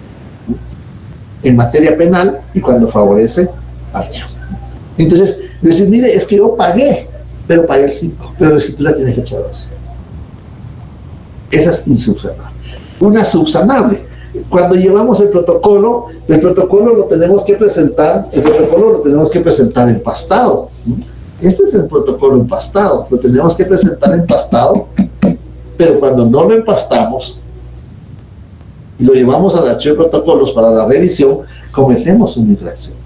en materia penal y cuando favorece al réu. Entonces, decir, mire, es que yo pagué, pero pagué el 5, pero la escritura tiene fecha 2. Esa es insubsanable. Una subsanable. Cuando llevamos el protocolo lo tenemos que presentar, empastado. Este es el protocolo empastado, lo tenemos que presentar empastado, pero cuando no lo empastamos y lo llevamos al archivo de protocolos para la revisión, cometemos una infracción.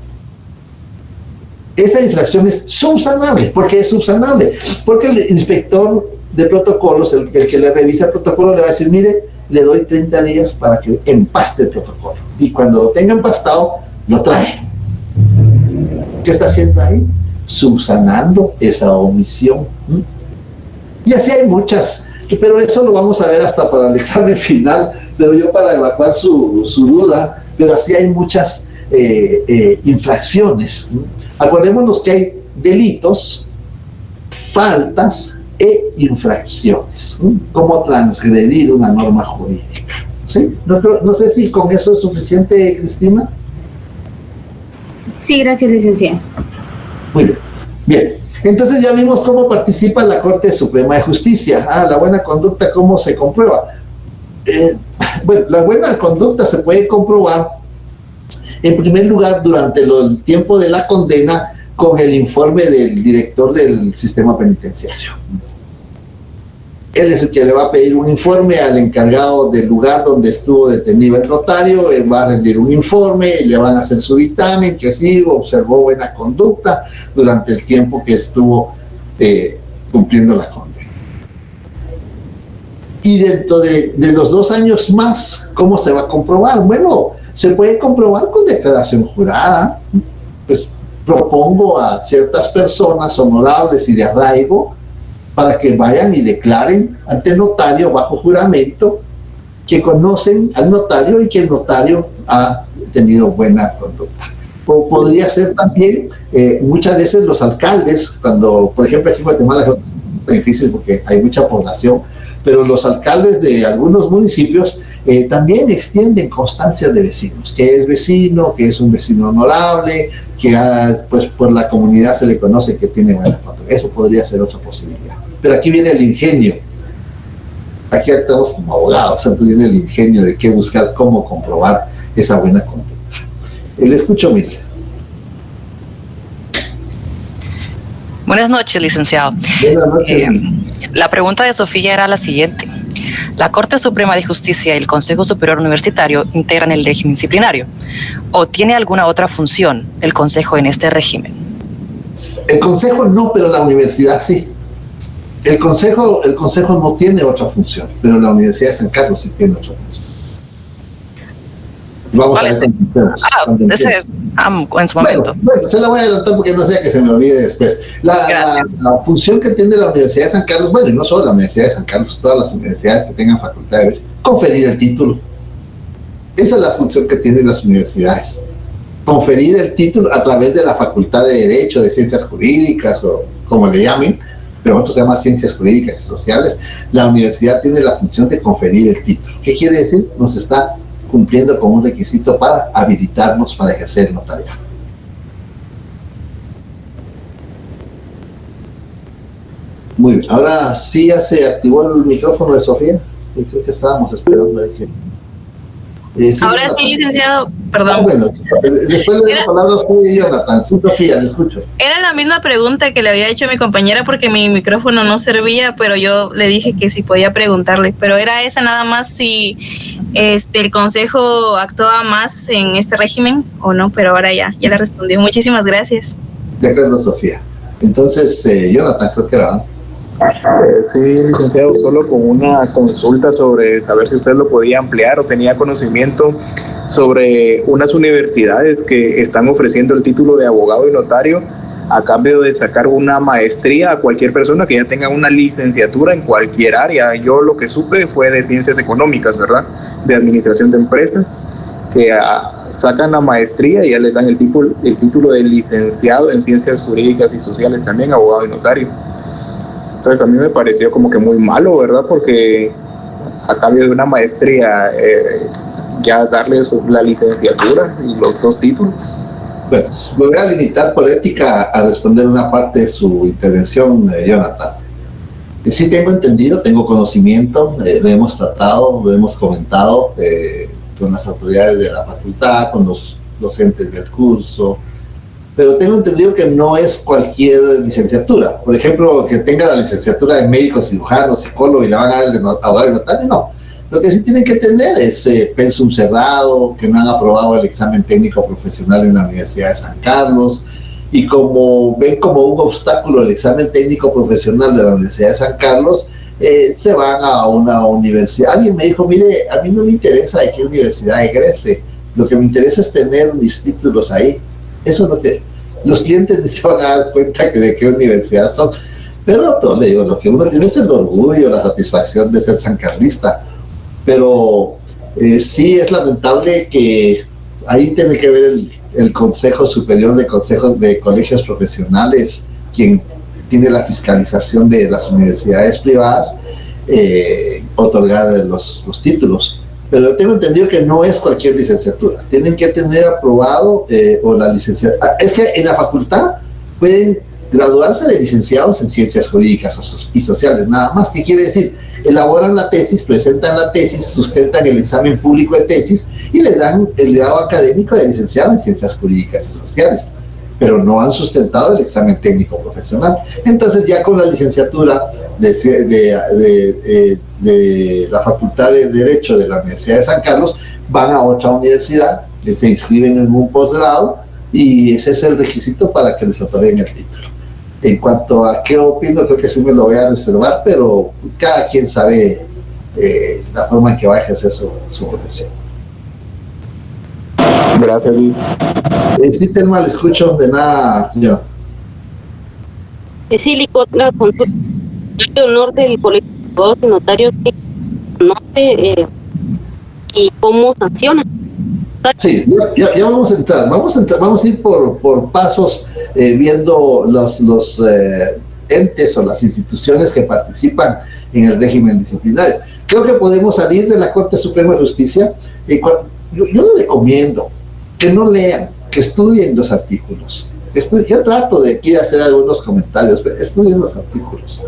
Esa infracción es subsanable. ¿Por qué es subsanable? Porque el inspector de protocolos, el que le revisa el protocolo, le va a decir, mire, le doy 30 días para que empaste el protocolo. Y cuando lo tenga empastado, lo trae. ¿Qué está haciendo ahí? Subsanando esa omisión. Y así hay muchas, pero eso lo vamos a ver hasta para el examen final, pero yo para evacuar su duda, pero así hay muchas infracciones. Acordémonos que hay delitos, faltas e infracciones, como transgredir una norma jurídica. ¿Sí? No sé si con eso es suficiente, Cristina. Sí, gracias, licenciado. Muy bien. Bien, entonces ya vimos cómo participa la Corte Suprema de Justicia. La buena conducta, ¿cómo se comprueba? Bueno, la buena conducta se puede comprobar, en primer lugar, durante el tiempo de la condena, con el informe del director del sistema penitenciario. Él es el que le va a pedir un informe al encargado del lugar donde estuvo detenido el notario. Él va a rendir un informe y le van a hacer su dictamen, que sí, observó buena conducta durante el tiempo que estuvo cumpliendo la condena. Y dentro de los 2 años más, ¿cómo se va a comprobar? Bueno, se puede comprobar con declaración jurada. Pues propongo a ciertas personas honorables y de arraigo para que vayan y declaren ante el notario bajo juramento que conocen al notario y que el notario ha tenido buena conducta. O podría ser también, muchas veces los alcaldes, cuando, por ejemplo, aquí en Guatemala es difícil porque hay mucha población, pero los alcaldes de algunos municipios también extienden constancias de vecinos, que es vecino, que es un vecino honorable, que pues por la comunidad se le conoce que tiene buena conducta. Eso podría ser otra posibilidad. Pero aquí viene el ingenio. Aquí estamos como abogados, entonces viene el ingenio de qué buscar, cómo comprobar esa buena conducta. Le escucho, Mil. Buenas noches, licenciado. Buenas noches. La pregunta de Sofía era la siguiente. ¿La Corte Suprema de Justicia y el Consejo Superior Universitario integran el régimen disciplinario? ¿O tiene alguna otra función el Consejo en este régimen? El Consejo no, pero la universidad sí. El consejo no tiene otra función, pero la Universidad de San Carlos sí tiene otra función. Vamos a ver en su momento. Bueno, se la voy a adelantar porque no sea que se me olvide después. La función que tiene la Universidad de San Carlos, bueno, y no solo la Universidad de San Carlos, todas las universidades que tengan facultad de conferir el título. Esa es la función que tienen las universidades. Conferir el título a través de la Facultad de Derecho, de Ciencias Jurídicas o como le llamen, pero otros se llama Ciencias Jurídicas y Sociales. La universidad tiene la función de conferir el título. ¿Qué quiere decir? Nos está cumpliendo con un requisito para habilitarnos para ejercer el notariado. Muy bien. Ahora sí ya se activó el micrófono de Sofía. Yo creo que estábamos esperando de que... sí, Ahora sí, licenciado, perdón. bueno, después le doy la palabra a usted y Jonathan. Sí, Sofía, le escucho. Era la misma pregunta que le había hecho mi compañera porque mi micrófono no servía, pero yo le dije que si podía preguntarle. Pero era esa nada más si el Consejo actuaba más en este régimen o no, pero ahora ya le respondí. Muchísimas gracias. De acuerdo, Sofía. Entonces, Jonathan, creo que era, ¿no? Sí, licenciado, solo con una consulta sobre saber si usted lo podía ampliar o tenía conocimiento sobre unas universidades que están ofreciendo el título de abogado y notario a cambio de sacar una maestría a cualquier persona que ya tenga una licenciatura en cualquier área. Yo lo que supe fue de ciencias económicas, ¿verdad? De administración de empresas, que sacan la maestría y ya les dan el título de licenciado en ciencias jurídicas y sociales también, abogado y notario. Entonces a mí me pareció como que muy malo, ¿verdad? Porque a cambio de una maestría ya darles la licenciatura y los 2 títulos. Bueno, me voy a limitar por ética a responder una parte de su intervención, Jonathan. Sí tengo entendido, tengo conocimiento, lo hemos tratado, lo hemos comentado con las autoridades de la facultad, con los docentes del curso, pero tengo entendido que no es cualquier licenciatura. Por ejemplo, que tenga la licenciatura de médico, cirujano, psicólogo y le van a dar el de abogado y notario, no. Lo que sí tienen que tener es pensum cerrado, que no han aprobado el examen técnico profesional en la Universidad de San Carlos, y como ven como un obstáculo el examen técnico profesional de la Universidad de San Carlos, se van a una universidad. Alguien me dijo, mire, a mí no me interesa de qué universidad egrese, lo que me interesa es tener mis títulos ahí. Eso es lo que los clientes ni se van a dar cuenta de qué universidad son, pero no, le digo, lo que uno tiene es el orgullo, la satisfacción de ser sancarlista. Pero sí es lamentable que ahí tiene que ver el Consejo Superior de Consejos de Colegios Profesionales, quien tiene la fiscalización de las universidades privadas, otorgar los títulos. Pero tengo entendido que no es cualquier licenciatura, tienen que tener aprobado o la licenciatura. Es que en la facultad pueden graduarse de licenciados en ciencias jurídicas y sociales, nada más. ¿Qué quiere decir? Elaboran la tesis, presentan la tesis, sustentan el examen público de tesis y le dan el grado académico de licenciado en ciencias jurídicas y sociales, pero no han sustentado el examen técnico profesional. Entonces ya con la licenciatura de la Facultad de Derecho de la Universidad de San Carlos, van a otra universidad, se inscriben en un posgrado y ese es el requisito para que les otorguen el título. En cuanto a qué opino, creo que sí me lo voy a reservar, pero cada quien sabe la forma en que va a ejercer su profesión. Gracias, Lee. Sí, Telma, le escucho, de nada, yo. Sí, otra consulta. El honor del colegio de abogados y notarios que conoce y cómo sanciona. Sí, ya vamos a entrar, vamos a ir por pasos, viendo los entes o las instituciones que participan en el régimen disciplinario. Creo que podemos salir de la Corte Suprema de Justicia. Yo les recomiendo que no lean, que estudien los artículos. Yo trato de aquí hacer algunos comentarios, pero estudien los artículos.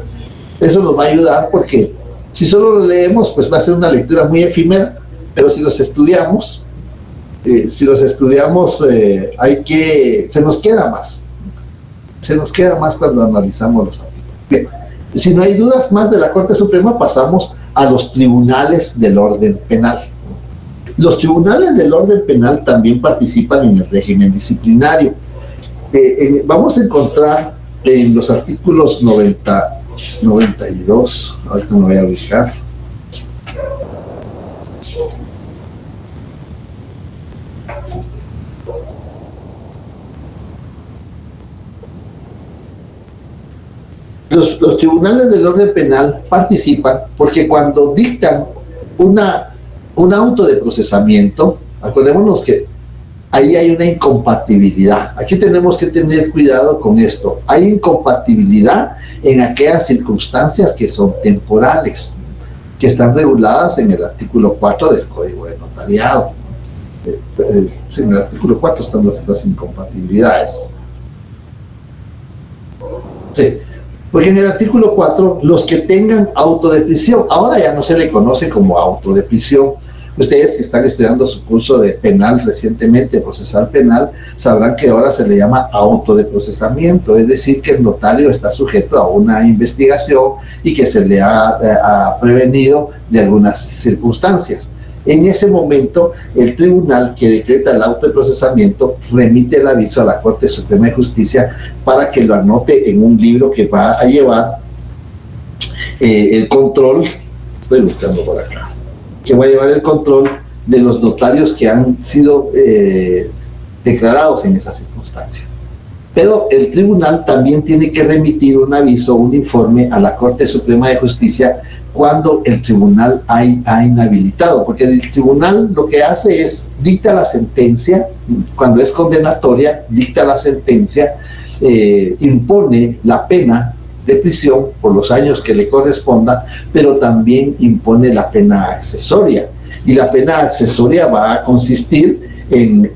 Eso nos va a ayudar, porque si solo lo leemos, pues va a ser una lectura muy efímera, pero si los estudiamos, se nos queda más cuando analizamos los artículos. Bien, si no hay dudas más de la Corte Suprema, pasamos a los tribunales del orden penal. Los tribunales del orden penal también participan en el régimen disciplinario. Vamos a encontrar en los artículos 92, ahorita me voy a ubicar. Los tribunales del orden penal participan porque cuando dictan un auto de procesamiento, acordémonos que ahí hay una incompatibilidad. Aquí tenemos que tener cuidado con esto. Hay incompatibilidad en aquellas circunstancias que son temporales, que están reguladas en el artículo 4 del Código de Notariado. En el artículo 4 están estas incompatibilidades. Sí. Porque en el artículo 4, los que tengan auto de prisión, ahora ya no se le conoce como auto de prisión. Ustedes que están estudiando su curso de penal recientemente, procesal penal, sabrán que ahora se le llama auto de procesamiento, es decir, que el notario está sujeto a una investigación y que se le ha prevenido de algunas circunstancias. En ese momento, el tribunal que decreta el auto de procesamiento remite el aviso a la Corte Suprema de Justicia para que lo anote en un libro que va a llevar el control, estoy buscando por acá, que va a llevar el control de los notarios que han sido declarados en esa circunstancia. Pero el tribunal también tiene que remitir un aviso, un informe a la Corte Suprema de Justicia cuando el tribunal ha inhabilitado, porque el tribunal lo que hace es dicta la sentencia, cuando es condenatoria, dicta la sentencia, impone la pena de prisión por los años que le corresponda, pero también impone la pena accesoria, y la pena accesoria va a consistir en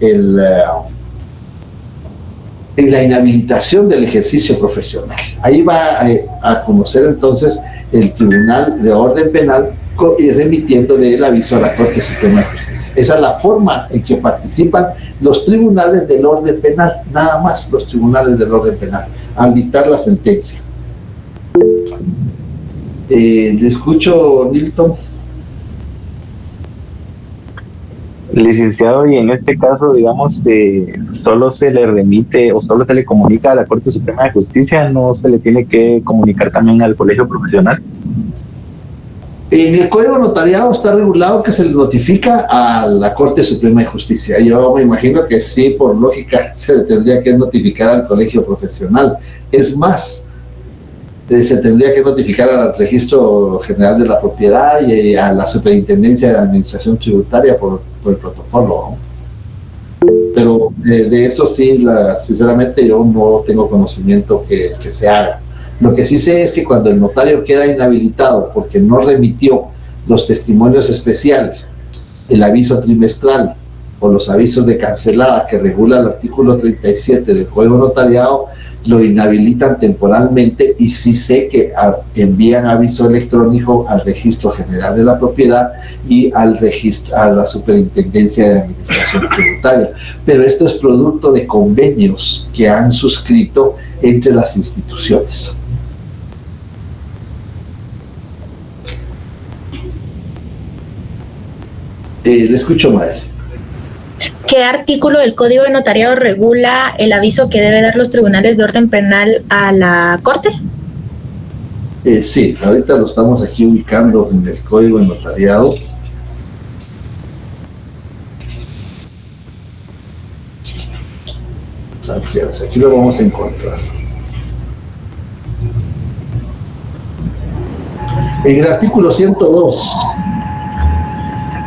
la inhabilitación del ejercicio profesional. Ahí va a conocer entonces el Tribunal de Orden Penal y remitiéndole el aviso a la Corte Suprema de Justicia. Esa es la forma en que participan los tribunales del orden penal, nada más los tribunales del orden penal, al dictar la sentencia. Le escucho, Nilton. Licenciado, y en este caso, digamos, solo se le remite o solo se le comunica a la Corte Suprema de Justicia, ¿no se le tiene que comunicar también al colegio profesional? En el Código Notariado está regulado que se le notifica a la Corte Suprema de Justicia. Yo me imagino que sí, por lógica, se le tendría que notificar al colegio profesional. Es más, se tendría que notificar al Registro General de la Propiedad y a la Superintendencia de Administración Tributaria por el protocolo, ¿no? Pero de eso sí, sinceramente yo no tengo conocimiento que se haga. Lo que sí sé es que cuando el notario queda inhabilitado porque no remitió los testimonios especiales, el aviso trimestral o los avisos de cancelada que regula el artículo 37 del Código Notariado, lo inhabilitan temporalmente, y sí sé que envían aviso electrónico al Registro General de la Propiedad y a la Superintendencia de Administración Tributaria. Pero esto es producto de convenios que han suscrito entre las instituciones. Le escucho, Madre. ¿Qué artículo del Código de Notariado regula el aviso que debe dar los tribunales de orden penal a la Corte? Sí, ahorita lo estamos aquí ubicando en el Código de Notariado. Sanciones, aquí lo vamos a encontrar. En el artículo 102,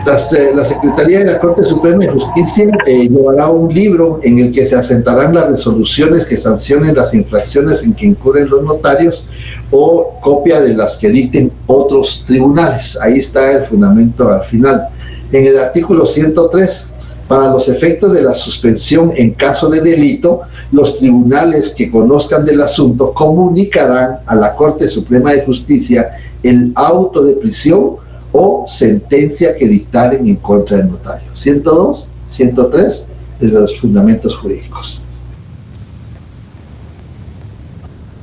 la Secretaría de la Corte Suprema de Justicia llevará un libro en el que se asentarán las resoluciones que sancionen las infracciones en que incurren los notarios, o copia de las que dicten otros tribunales. Ahí está el fundamento al final. En el artículo 103, para los efectos de la suspensión en caso de delito, los tribunales que conozcan del asunto comunicarán a la Corte Suprema de Justicia el auto de prisión o sentencia que dictaren en contra del notario. 102, 103 de los fundamentos jurídicos.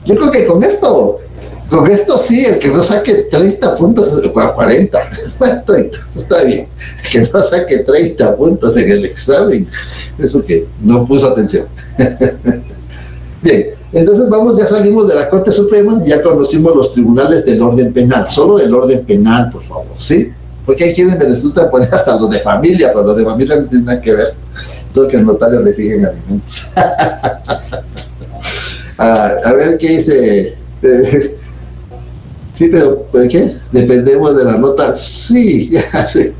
Yo creo que con esto sí, el que no saque 30 puntos, 40, 30, está bien. El que no saque 30 puntos en el examen, eso que no puso atención. Bien, entonces ya salimos de la Corte Suprema, ya conocimos los tribunales del orden penal, solo del orden penal, por favor, ¿sí? Porque hay quienes me resulta poner hasta los de familia, pero los de familia no tienen nada que ver, todo que el notario le fije en alimentos. A ver qué dice. Sí, pero ¿qué? Dependemos de la nota. Sí, ya sé.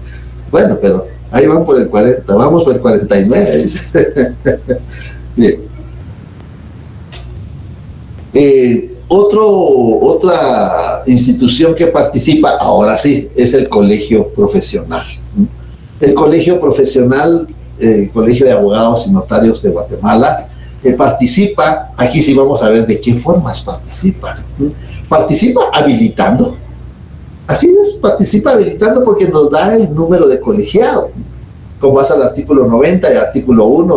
Bueno, pero ahí van por el 40, vamos por el 49, dice. Bien. Otra institución que participa, ahora sí, es el colegio profesional. El colegio profesional, el Colegio de Abogados y Notarios de Guatemala, participa, aquí sí vamos a ver de qué formas participa. Participa habilitando, así es, participa habilitando porque nos da el número de colegiado, con base al artículo 90 y el artículo 1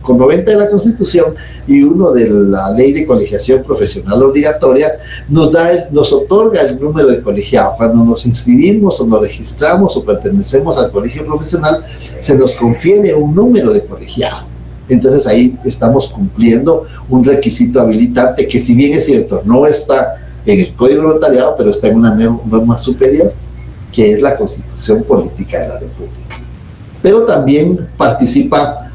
con 90 de la Constitución y 1 de la Ley de Colegiación Profesional Obligatoria, nos otorga el número de colegiado. Cuando nos inscribimos o nos registramos o pertenecemos al colegio profesional, se nos confiere un número de colegiado. Entonces ahí estamos cumpliendo un requisito habilitante que, si bien es cierto, no está en el Código de Notariado, pero está en una norma superior, que es la Constitución Política de la República. Pero también participa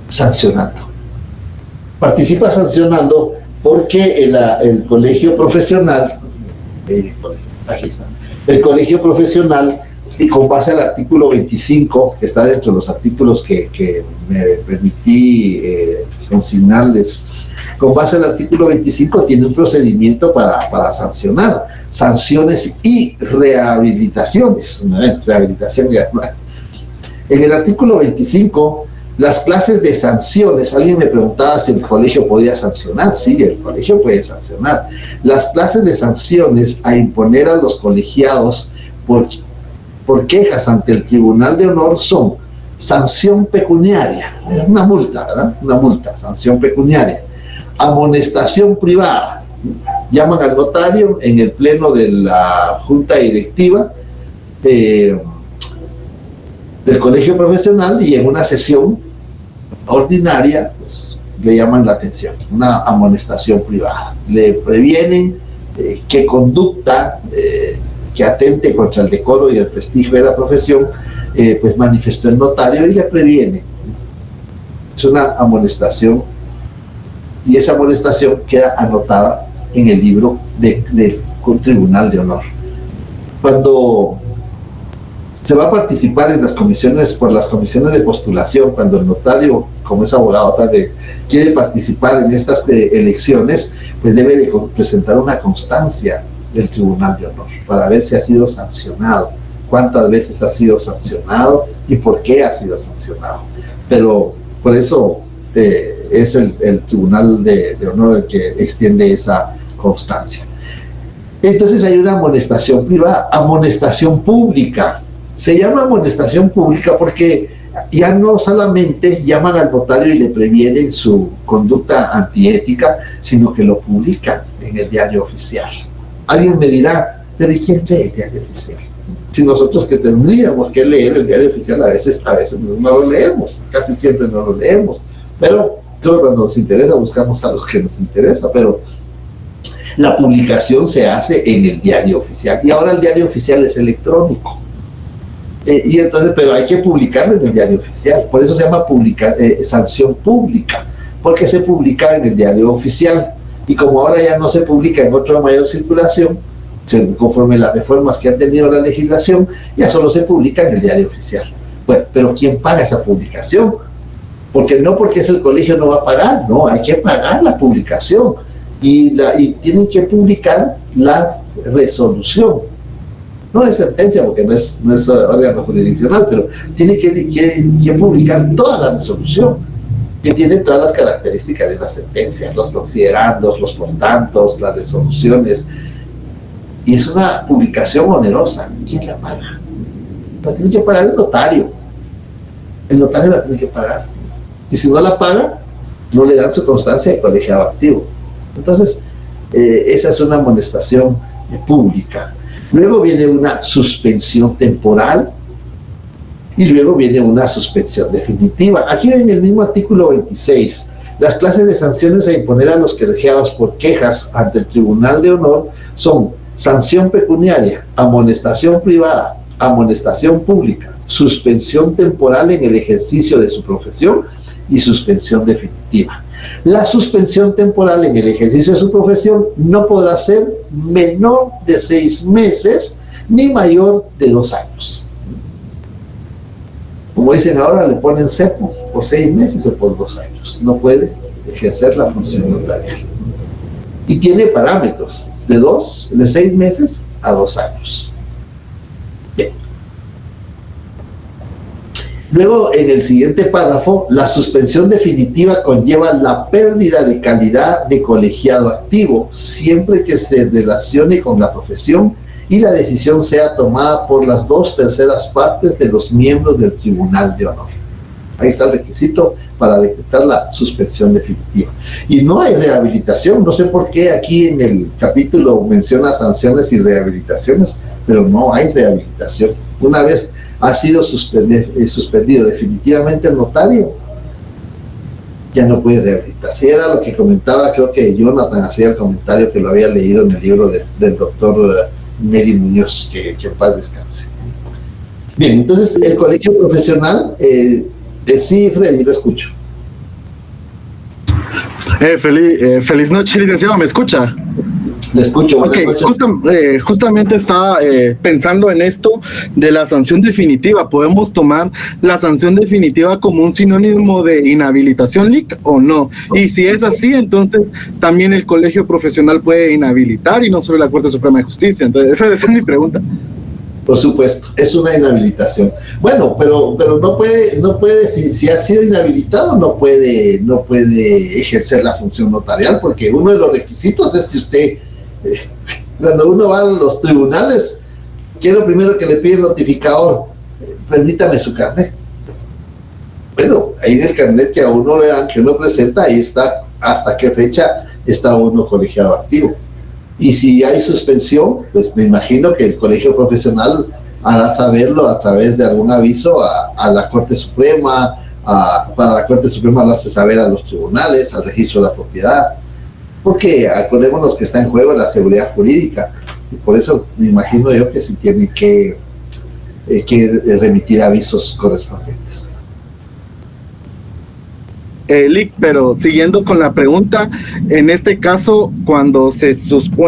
sancionando. Participa sancionando porque el colegio profesional, aquí está, el colegio profesional, y con base al artículo 25, que está dentro de los artículos que me permití consignarles, con base al artículo 25 tiene un procedimiento para sancionar, sanciones y rehabilitaciones. Rehabilitación ya. En el artículo 25, las clases de sanciones, alguien me preguntaba si el colegio podía sancionar. Sí, el colegio puede sancionar. Las clases de sanciones a imponer a los colegiados por quejas ante el Tribunal de Honor son sanción pecuniaria, una multa, ¿verdad? Una multa, sanción pecuniaria. Amonestación privada, llaman al notario en el pleno de la junta directiva del colegio profesional, y en una sesión ordinaria pues, le llaman la atención, una amonestación privada. Le previenen qué conducta que atente contra el decoro y el prestigio de la profesión pues manifestó el notario, y le previene. Es una amonestación, y esa amonestación queda anotada en el libro del Tribunal de Honor. Cuando se va a participar en las comisiones, por las comisiones de postulación, cuando el notario, como es abogado también, quiere participar en estas elecciones, pues debe de presentar una constancia del Tribunal de Honor para ver si ha sido sancionado, cuántas veces ha sido sancionado y por qué ha sido sancionado. Pero por eso es el Tribunal de Honor el que extiende esa constancia. Entonces hay una amonestación privada, amonestación pública. Se llama amonestación pública porque ya no solamente llaman al notario y le previenen su conducta antiética, sino que lo publican en el diario oficial. Alguien me dirá, pero ¿y quién lee el diario oficial? Si nosotros que tendríamos que leer el diario oficial, a veces no lo leemos, casi siempre no lo leemos, pero solo cuando nos interesa buscamos algo que nos interesa, pero la publicación se hace en el diario oficial, y ahora el diario oficial es electrónico. Y entonces, pero hay que publicarlo en el diario oficial, por eso se llama sanción pública, porque se publica en el diario oficial, y como ahora ya no se publica en otro de mayor circulación, conforme las reformas que ha tenido la legislación, ya solo se publica en el diario oficial. Bueno, pero ¿quién paga esa publicación? Porque es el colegio no va a pagar, no, hay que pagar la publicación, y tienen que publicar la resolución. No es sentencia porque no es órgano jurisdiccional, pero tiene que publicar toda la resolución, que tiene todas las características de la sentencia, los considerandos, los portantos, las resoluciones, y es una publicación onerosa. ¿Quién la paga? La tiene que pagar el notario la tiene que pagar, y si no la paga, no le dan su constancia de colegiado activo. Entonces, esa es una amonestación pública. Luego viene una suspensión temporal y luego viene una suspensión definitiva. Aquí en el mismo artículo 26, las clases de sanciones a imponer a los colegiados por quejas ante el Tribunal de Honor son sanción pecuniaria, amonestación privada, amonestación pública, suspensión temporal en el ejercicio de su profesión y suspensión definitiva. La suspensión temporal en el ejercicio de su profesión no podrá ser menor de 6 meses ni mayor de 2 años. Como dicen ahora, le ponen cepo por 6 meses o por 2 años. No puede ejercer la función notarial. Y tiene parámetros de 6 meses a 2 años. Bien. Luego, en el siguiente párrafo, la suspensión definitiva conlleva la pérdida de calidad de colegiado activo, siempre que se relacione con la profesión y la decisión sea tomada por las 2/3 partes de los miembros del Tribunal de Honor. Ahí está el requisito para decretar la suspensión definitiva. Y no hay rehabilitación, no sé por qué aquí en el capítulo menciona sanciones y rehabilitaciones, pero no hay rehabilitación. Una vez ha sido suspendido definitivamente el notario, ya no puede rehabilitarse. Era lo que comentaba, creo que Jonathan hacía el comentario que lo había leído en el libro del doctor Neri Muñoz, que en paz descanse. Bien, entonces el colegio profesional, sí, Freddy, lo escucho. Feliz noche, licenciado, ¿me escucha? Le escucho. Okay, justamente estaba pensando en esto de la sanción definitiva. ¿Podemos tomar la sanción definitiva como un sinónimo de inhabilitación, Lic, o no? Y si es así, entonces también el colegio profesional puede inhabilitar y no solo la Corte Suprema de Justicia. Entonces, esa es mi pregunta. Por supuesto, es una inhabilitación. Bueno, pero no puede, si ha sido inhabilitado, no puede ejercer la función notarial, porque uno de los requisitos es que usted, cuando uno va a los tribunales, ¿qué es lo primero que le pide el notificador? Permítame su carnet. Bueno, ahí en el carnet que a uno le dan, que uno presenta, ahí está hasta qué fecha está uno colegiado activo. Y si hay suspensión, pues me imagino que el colegio profesional hará saberlo a través de algún aviso a la Corte Suprema, para la Corte Suprema lo hace saber a los tribunales, al registro de la propiedad, porque acordémonos que está en juego la seguridad jurídica, y por eso me imagino yo que sí tienen que remitir avisos correspondientes. Lic, pero siguiendo con la pregunta, en este caso, cuando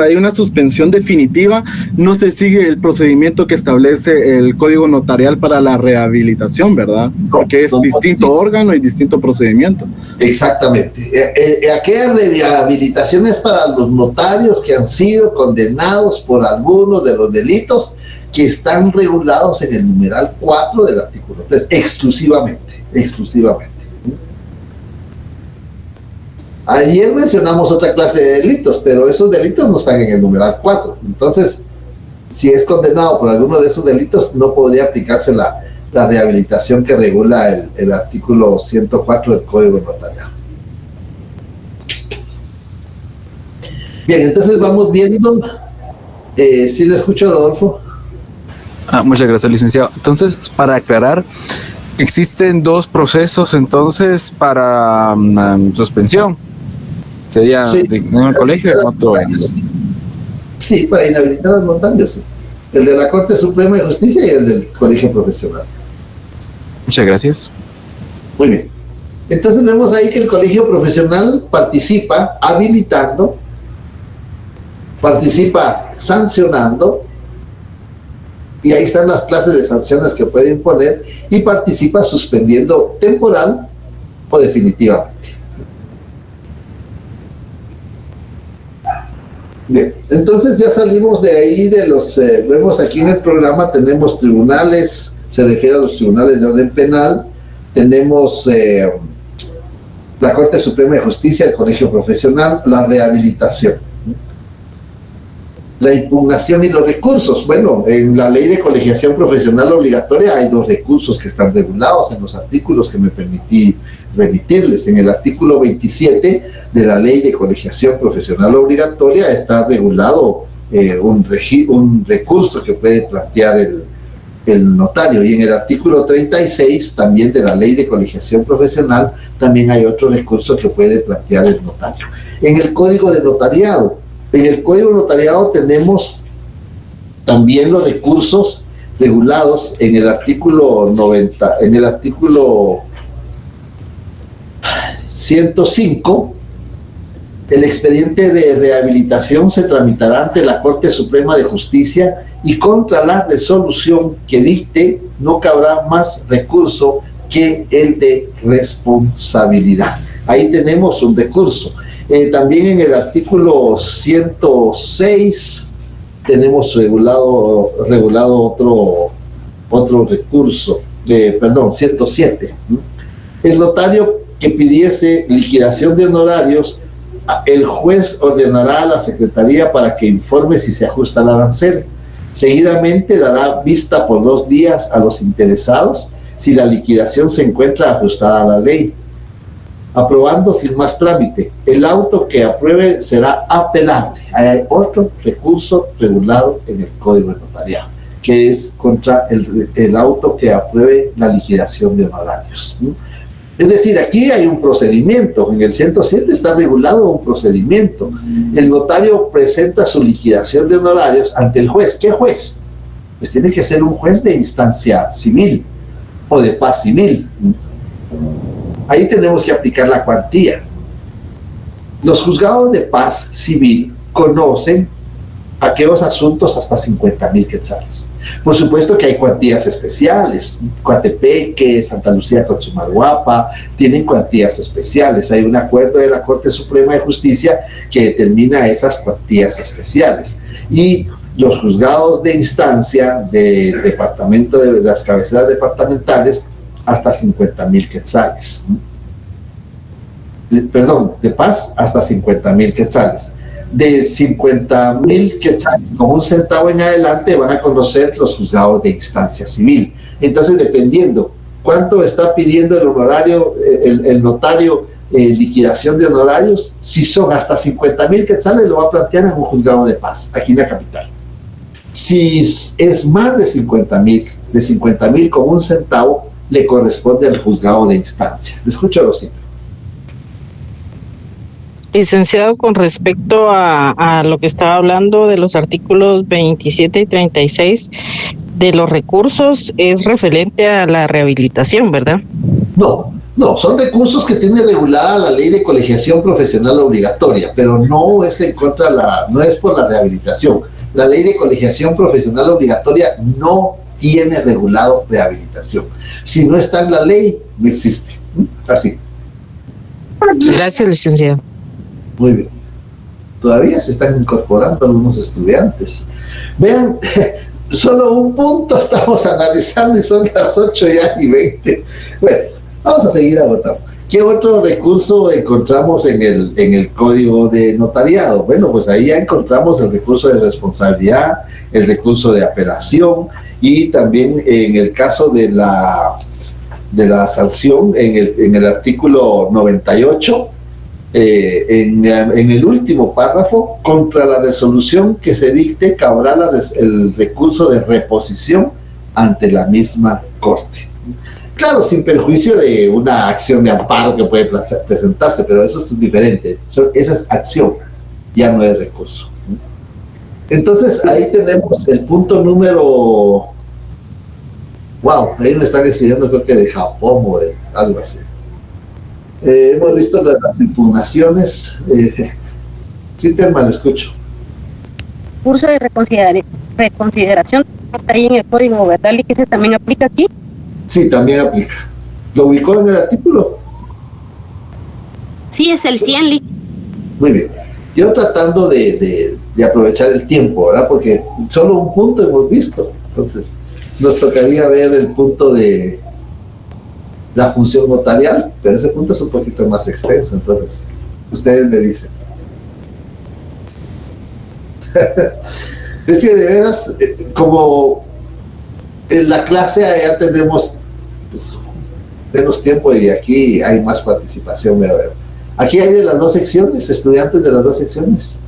hay una suspensión definitiva, no se sigue el procedimiento que establece el Código Notarial para la rehabilitación, ¿verdad? Porque es distinto órgano y distinto procedimiento. Exactamente. Aquella rehabilitación es para los notarios que han sido condenados por algunos de los delitos que están regulados en el numeral 4 del artículo 3, exclusivamente. Ayer mencionamos otra clase de delitos, pero esos delitos no están en el numeral 4. Entonces, si es condenado por alguno de esos delitos, no podría aplicarse la rehabilitación que regula el artículo 104 del Código Notarial. Bien, entonces vamos viendo. ¿Sí le escucho, Rodolfo? Muchas gracias, licenciado. Entonces, para aclarar, existen dos procesos entonces para suspensión. Sería sí, en un colegio y en otro. Sí, para inhabilitar al notario, sí. El de la Corte Suprema de Justicia y el del colegio profesional. Muchas gracias. Muy bien. Entonces vemos ahí que el colegio profesional participa habilitando, participa sancionando, y ahí están las clases de sanciones que puede imponer, y participa suspendiendo temporal o definitivamente. Bien, entonces ya salimos de ahí de los, vemos aquí en el programa, tenemos tribunales, se refiere a los tribunales de orden penal, tenemos la Corte Suprema de Justicia, el colegio profesional, la rehabilitación, la impugnación y los recursos. Bueno, en la ley de colegiación profesional obligatoria hay dos recursos que están regulados en los artículos que me permití remitirles. En el artículo 27 de la ley de colegiación profesional obligatoria está regulado un recurso que puede plantear el notario, y en el artículo 36 también de la ley de colegiación profesional también hay otro recurso que puede plantear el notario. En el Código de Notariado, tenemos también los recursos regulados en el artículo 90, en el artículo 105. El expediente de rehabilitación se tramitará ante la Corte Suprema de Justicia y contra la resolución que dicte no cabrá más recurso que el de responsabilidad. Ahí tenemos un recurso. También en el artículo 106 tenemos regulado otro recurso. 107. El notario que pidiese liquidación de honorarios, el juez ordenará a la Secretaría para que informe si se ajusta al arancel. Seguidamente dará vista por 2 días a los interesados si la liquidación se encuentra ajustada a la ley, aprobando sin más trámite. El auto que apruebe será apelable. Hay otro recurso regulado en el Código de Notariado, que es contra el auto que apruebe la liquidación de honorarios. Es decir, aquí hay un procedimiento. En el 107 está regulado un procedimiento. El notario presenta su liquidación de honorarios ante el juez. ¿Qué juez? Pues tiene que ser un juez de instancia civil o de paz civil. Ahí tenemos que aplicar la cuantía. Los juzgados de paz civil conocen aquellos asuntos hasta 50,000 quetzales. Por supuesto que hay cuantías especiales. Coatepeque, Santa Lucía, Consumarguapa, tienen cuantías especiales. Hay un acuerdo de la Corte Suprema de Justicia que determina esas cuantías especiales. Y los juzgados de instancia del departamento, de las cabeceras departamentales, hasta 50,000 quetzales. Perdón, de paz hasta 50,000 quetzales. De 50,000 quetzales con 1 centavo en adelante van a conocer los juzgados de instancia civil. Entonces, dependiendo cuánto está pidiendo el honorario, el notario, liquidación de honorarios, si son hasta 50,000 quetzales, lo va a plantear en un juzgado de paz, aquí en la capital. Si es más de 50,000 con 1 centavo, le corresponde al juzgado de instancia. Le escucho, Rosita. Licenciado, con respecto a lo que estaba hablando de los artículos 27 y 36 de los recursos, es referente a la rehabilitación, ¿verdad? No, son recursos que tiene regulada la ley de colegiación profesional obligatoria, pero no es no es por la rehabilitación. La ley de colegiación profesional obligatoria no tiene regulado rehabilitación. Si no está en la ley, no existe. Así. Gracias, licenciado. Muy bien. Todavía se están incorporando algunos estudiantes. Vean, solo un punto estamos analizando y son las 8:20. Bueno, vamos a seguir agotando. ¿Qué otro recurso encontramos en el Código de Notariado? Bueno, pues ahí ya encontramos el recurso de responsabilidad, el recurso de apelación, y también en el caso de la sanción, en el artículo 98, en el último párrafo, contra la resolución que se dicte cabrá el recurso de reposición ante la misma Corte. Claro, sin perjuicio de una acción de amparo que puede presentarse, pero eso es diferente. Esa es acción, ya no es recurso. Entonces, ahí tenemos el punto número... Wow, ahí me están escribiendo, creo que de Japón o de algo así. Hemos visto las impugnaciones. Sí, Telma, lo escucho. Curso de reconsideración está ahí en el código, ¿verdad? ¿Y que se también aplica aquí? Sí, también aplica. ¿Lo ubicó en el artículo? Sí, es el 100. Muy bien. Yo tratando de aprovechar el tiempo, ¿verdad? Porque solo un punto hemos visto. Entonces, nos tocaría ver el punto de la función notarial, pero ese punto es un poquito más extenso. Entonces, ustedes me dicen. Es que de veras, como en la clase ya tenemos pues, menos tiempo y aquí hay más participación, veo. Aquí hay de las 2 secciones, estudiantes de las 2 secciones.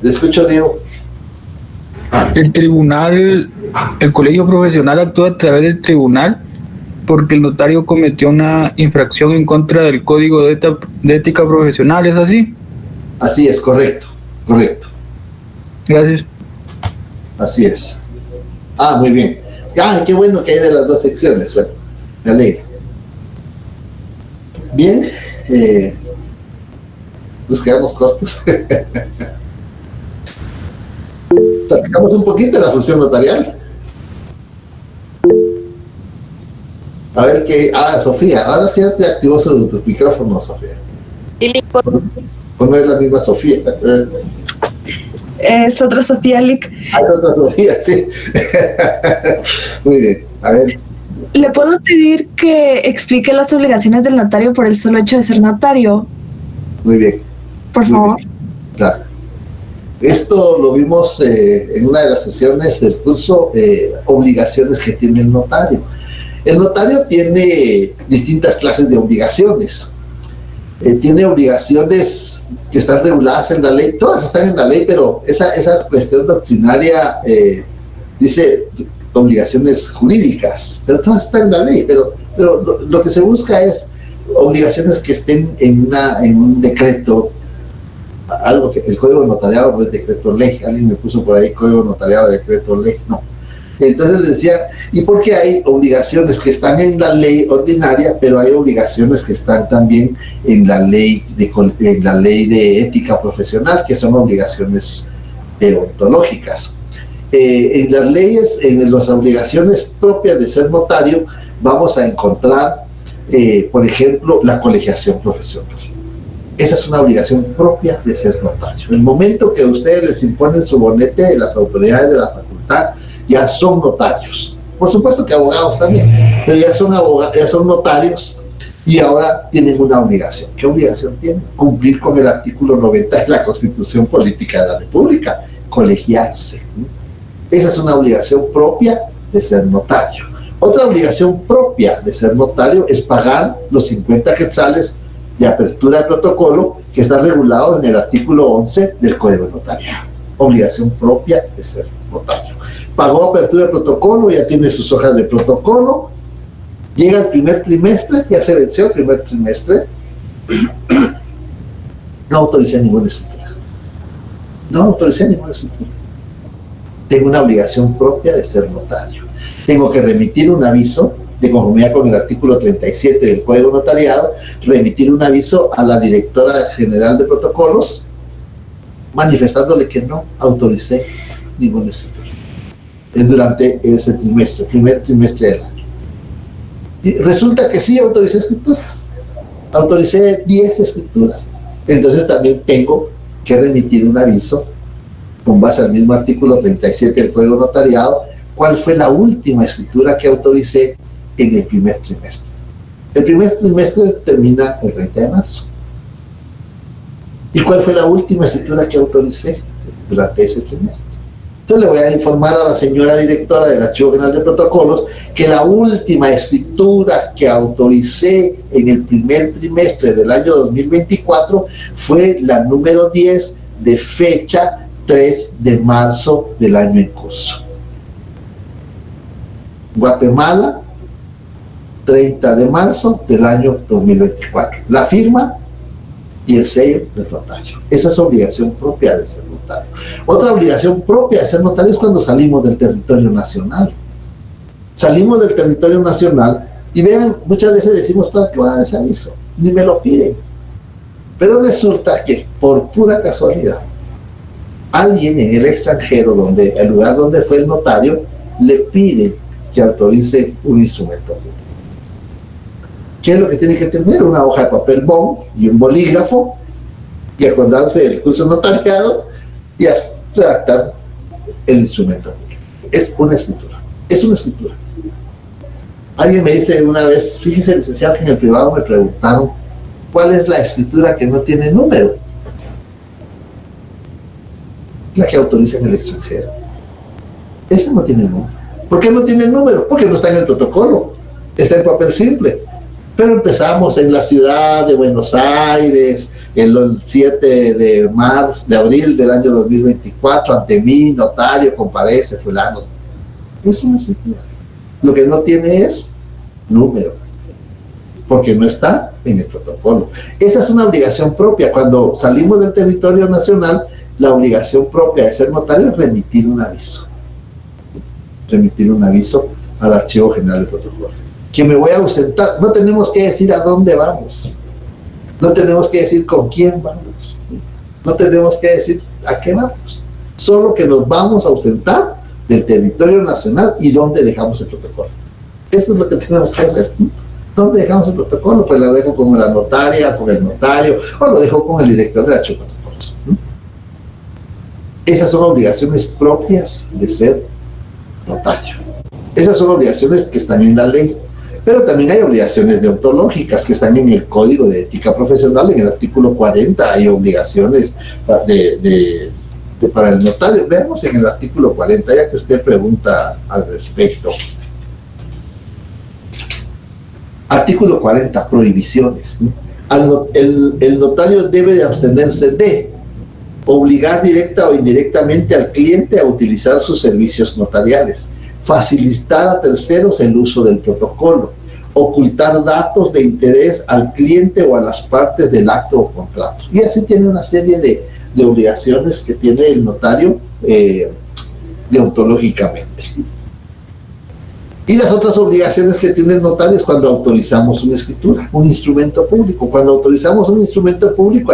Le escucho, Diego. El tribunal, el colegio profesional actúa a través del tribunal porque el notario cometió una infracción en contra del código de ética profesional, ¿es así? Así es, correcto. Gracias. Así es. Muy bien. Qué bueno que hay de las 2 secciones. Bueno, me alegro. Bien, nos quedamos cortos. Platicamos un poquito de la función notarial. A ver qué... Sofía, ahora sí te activó su micrófono, Sofía. ¿O no es la misma Sofía? Es otra Sofía Lick. Es otra Sofía, sí. Muy bien, a ver. ¿Le puedo pedir que explique las obligaciones del notario por el solo hecho de ser notario? Muy bien. Por favor. Bien. Claro. Esto lo vimos en una de las sesiones del curso, obligaciones que tiene el notario. El notario tiene distintas clases de obligaciones. Tiene obligaciones que están reguladas en la ley, todas están en la ley, pero esa cuestión doctrinaria dice obligaciones jurídicas, pero todas están en la ley, pero lo que se busca es obligaciones que estén en un decreto, algo que el código notariado no es decreto ley, alguien me puso por ahí código notariado, decreto ley, no. Entonces les decía, ¿y por qué hay obligaciones que están en la ley ordinaria, pero hay obligaciones que están también en la ley de ética profesional, que son obligaciones deontológicas? En las leyes, en las obligaciones propias de ser notario, vamos a encontrar, por ejemplo, la colegiación profesional. Esa es una obligación propia de ser notario. El momento que ustedes les imponen su bonete, las autoridades de la facultad ya son notarios. Por supuesto que abogados también, pero ya son abogados, ya son notarios y ahora tienen una obligación. ¿Qué obligación tienen? Cumplir con el artículo 90 de la Constitución Política de la República, colegiarse. Esa es una obligación propia de ser notario. Otra obligación propia de ser notario es pagar los 50 quetzales de apertura de protocolo que está regulado en el artículo 11 del Código Notariado. Obligación propia de ser notario. Pagó apertura de protocolo, ya tiene sus hojas de protocolo, llega el primer trimestre, ya se venció el primer trimestre, no autoricé ninguna escritura. No autoricé ninguna escritura. Tengo una obligación propia de ser notario. Tengo que remitir un aviso de conformidad con el artículo 37 del Código Notariado, remitir un aviso a la directora general de protocolos, manifestándole que no autoricé ninguna escritura durante ese trimestre, primer trimestre del año. Y resulta que sí autoricé escrituras, autoricé 10 escrituras, entonces también tengo que remitir un aviso con base al mismo artículo 37 del Código Notariado, cuál fue la última escritura que autoricé en el primer trimestre. El primer trimestre termina el 30 de marzo. ¿Y cuál fue la última escritura que autoricé durante ese trimestre? Entonces le voy a informar a la señora directora del Archivo General de Protocolos que la última escritura que autoricé en el primer trimestre del año 2024 fue la número 10 de fecha 3 de marzo del año en curso. Guatemala, 30 de marzo del año 2024. La firma y el sello del notario. Esa es obligación propia de ser notario. Otra obligación propia de ser notario es cuando salimos del territorio nacional. Salimos del territorio nacional y vean, muchas veces decimos, ¿para qué van a dar ese aviso? Ni me lo piden. Pero resulta que, por pura casualidad, alguien en el extranjero, donde el lugar donde fue el notario, le pide que autorice un instrumento público. ¿Qué es lo que tiene que tener? Una hoja de papel bond y un bolígrafo, y acordarse del curso notariado y redactar el instrumento público. Es una escritura. Es una escritura. Alguien me dice una vez, fíjese, licenciado, que en el privado me preguntaron cuál es la escritura que no tiene número. La que autoriza en el extranjero. Esa no tiene número. ¿Por qué no tiene número? Porque no está en el protocolo. Está en papel simple. Pero empezamos en la ciudad de Buenos Aires, el 7 de abril del año 2024, ante mí, notario, comparece, fulano. Es una escritura. Lo que no tiene es número, porque no está en el protocolo. Esa es una obligación propia. Cuando salimos del territorio nacional, la obligación propia de ser notario es remitir un aviso. Remitir un aviso al Archivo General de Protocolos. Que me voy a ausentar. No tenemos que decir a dónde vamos. No tenemos que decir con quién vamos. No tenemos que decir a qué vamos. Solo que nos vamos a ausentar del territorio nacional y dónde dejamos el protocolo. Eso es lo que tenemos que hacer. ¿Dónde dejamos el protocolo? Pues lo dejo con la notaria, con el notario, o lo dejo con el director de archivo de protocolos. Esas son obligaciones propias de ser notario. Esas son obligaciones que están en la ley. Pero también hay obligaciones deontológicas que están en el Código de Ética Profesional, en el artículo 40 hay obligaciones para el notario. Veamos en el artículo 40, ya que usted pregunta al respecto. Artículo 40, prohibiciones. El notario debe de abstenerse de obligar directa o indirectamente al cliente a utilizar sus servicios notariales, facilitar a terceros el uso del protocolo, ocultar datos de interés al cliente o a las partes del acto o contrato. Y así tiene una serie de obligaciones que tiene el notario deontológicamente. Y las otras obligaciones que tiene el notario es cuando autorizamos una escritura, un instrumento público. Cuando autorizamos un instrumento público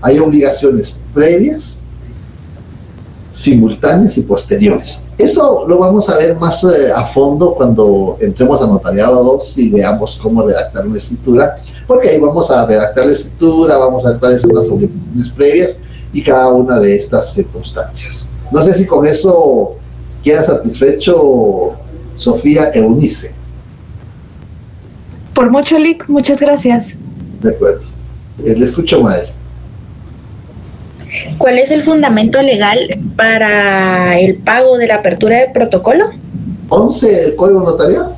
hay obligaciones previas, simultáneas y posteriores. Eso lo vamos a ver más a fondo cuando entremos a Notariado 2 y veamos cómo redactar una escritura, porque ahí vamos a redactar la escritura, vamos a ver cuáles son las obligaciones previas y cada una de estas circunstancias. No sé si con eso queda satisfecho Sofía Eunice. Por mucho, Lic, muchas gracias. De acuerdo. Le escucho, Madre. ¿Cuál es el fundamento legal para el pago de la apertura de protocolo? 11 del Código Notarial.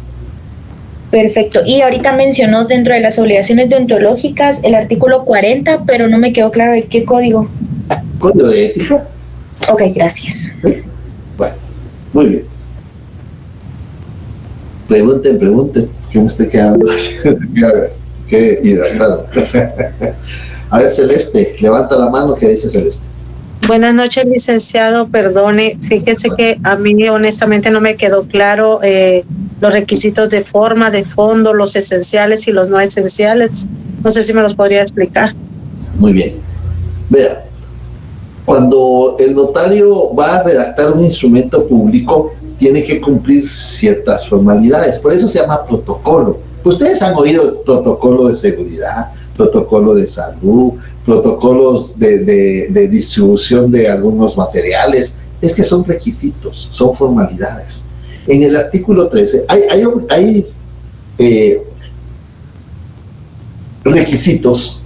Perfecto. Y ahorita mencionó dentro de las obligaciones deontológicas el artículo 40, pero no me quedó claro de qué código. ¿Código de ética? Ok, gracias. Bueno, muy bien. Pregunten, que me estoy quedando. Qué hidratado. A ver, Celeste, levanta la mano, ¿qué dice Celeste? Buenas noches, licenciado. Perdone, fíjese que a mí honestamente no me quedó claro los requisitos de forma, de fondo, los esenciales y los no esenciales. No sé si me los podría explicar. Muy bien. Vea, cuando el notario va a redactar un instrumento público, tiene que cumplir ciertas formalidades. Por eso se llama protocolo. Ustedes han oído protocolo de seguridad, protocolo de salud, protocolos de distribución de algunos materiales. Es que son requisitos, son formalidades. En el artículo 13 hay requisitos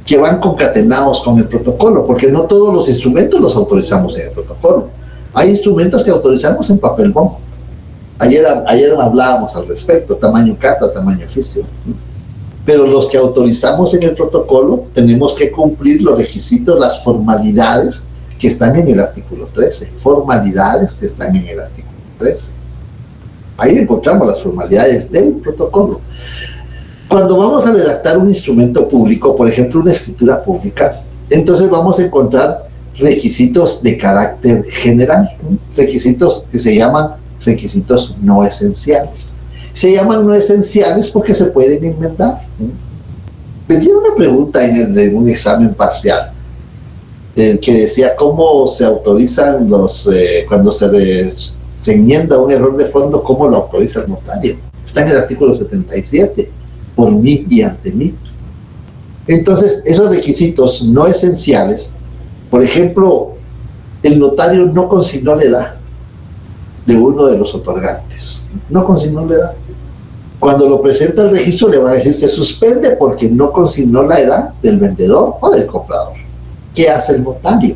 que van concatenados con el protocolo, porque no todos los instrumentos los autorizamos en el protocolo. Hay instrumentos que autorizamos en papel bond. Ayer hablábamos al respecto, tamaño carta, tamaño oficio. Pero los que autorizamos en el protocolo tenemos que cumplir los requisitos, las formalidades que están en el artículo 13. Formalidades que están en el artículo 13. Ahí encontramos las formalidades del protocolo. Cuando vamos a redactar un instrumento público, por ejemplo una escritura pública, entonces vamos a encontrar requisitos de carácter general, requisitos que se llaman requisitos no esenciales. Se llaman no esenciales porque se pueden enmendar. Me dieron una pregunta en un examen parcial que decía cómo se autorizan cuando se enmienda un error de fondo, cómo lo autoriza el notario. Está en el artículo 77, por mí y ante mí. Entonces, esos requisitos no esenciales, por ejemplo, el notario no consignó la edad de uno de los otorgantes. No consignó la edad. Cuando lo presenta al registro le van a decir se suspende porque no consignó la edad del vendedor o del comprador. ¿Qué hace el notario?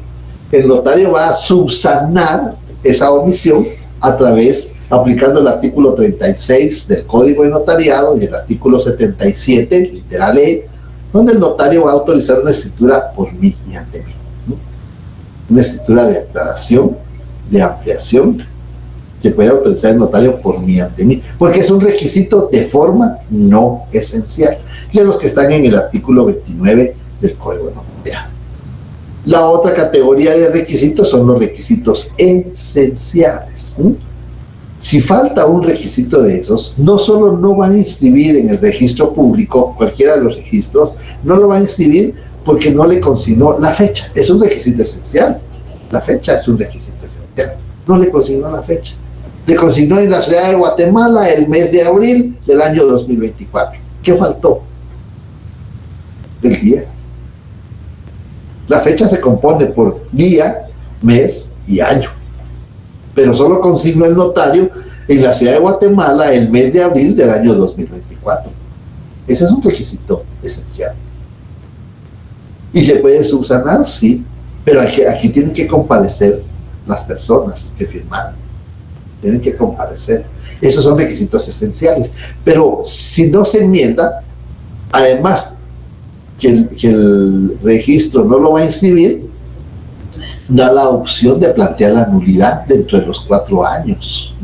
El notario va a subsanar esa omisión aplicando el artículo 36 del Código de Notariado y el artículo 77, literal E, donde el notario va a autorizar una escritura por mí y ante mí. Una escritura de aclaración, de ampliación, que puede autorizar el notario por mí ante mí, porque es un requisito de forma no esencial, de los que están en el artículo 29 del Código Notarial. La otra categoría de requisitos son los requisitos esenciales. Si falta un requisito de esos, no solo no van a inscribir en el registro público, cualquiera de los registros, no lo van a inscribir porque no le consignó la fecha. Es un requisito esencial. La fecha es un requisito esencial. No le consignó la fecha. Le consignó en la ciudad de Guatemala el mes de abril del año 2024. ¿Qué faltó? El día. La fecha se compone por día, mes y año. Pero solo consignó el notario en la ciudad de Guatemala el mes de abril del año 2024. Ese es un requisito esencial. ¿Y se puede subsanar? Sí, pero aquí tienen que comparecer las personas que firmaron. Tienen que comparecer. Esos son requisitos esenciales. Pero si no se enmienda, además que el registro no lo va a inscribir, da la opción de plantear la nulidad dentro de los 4 años,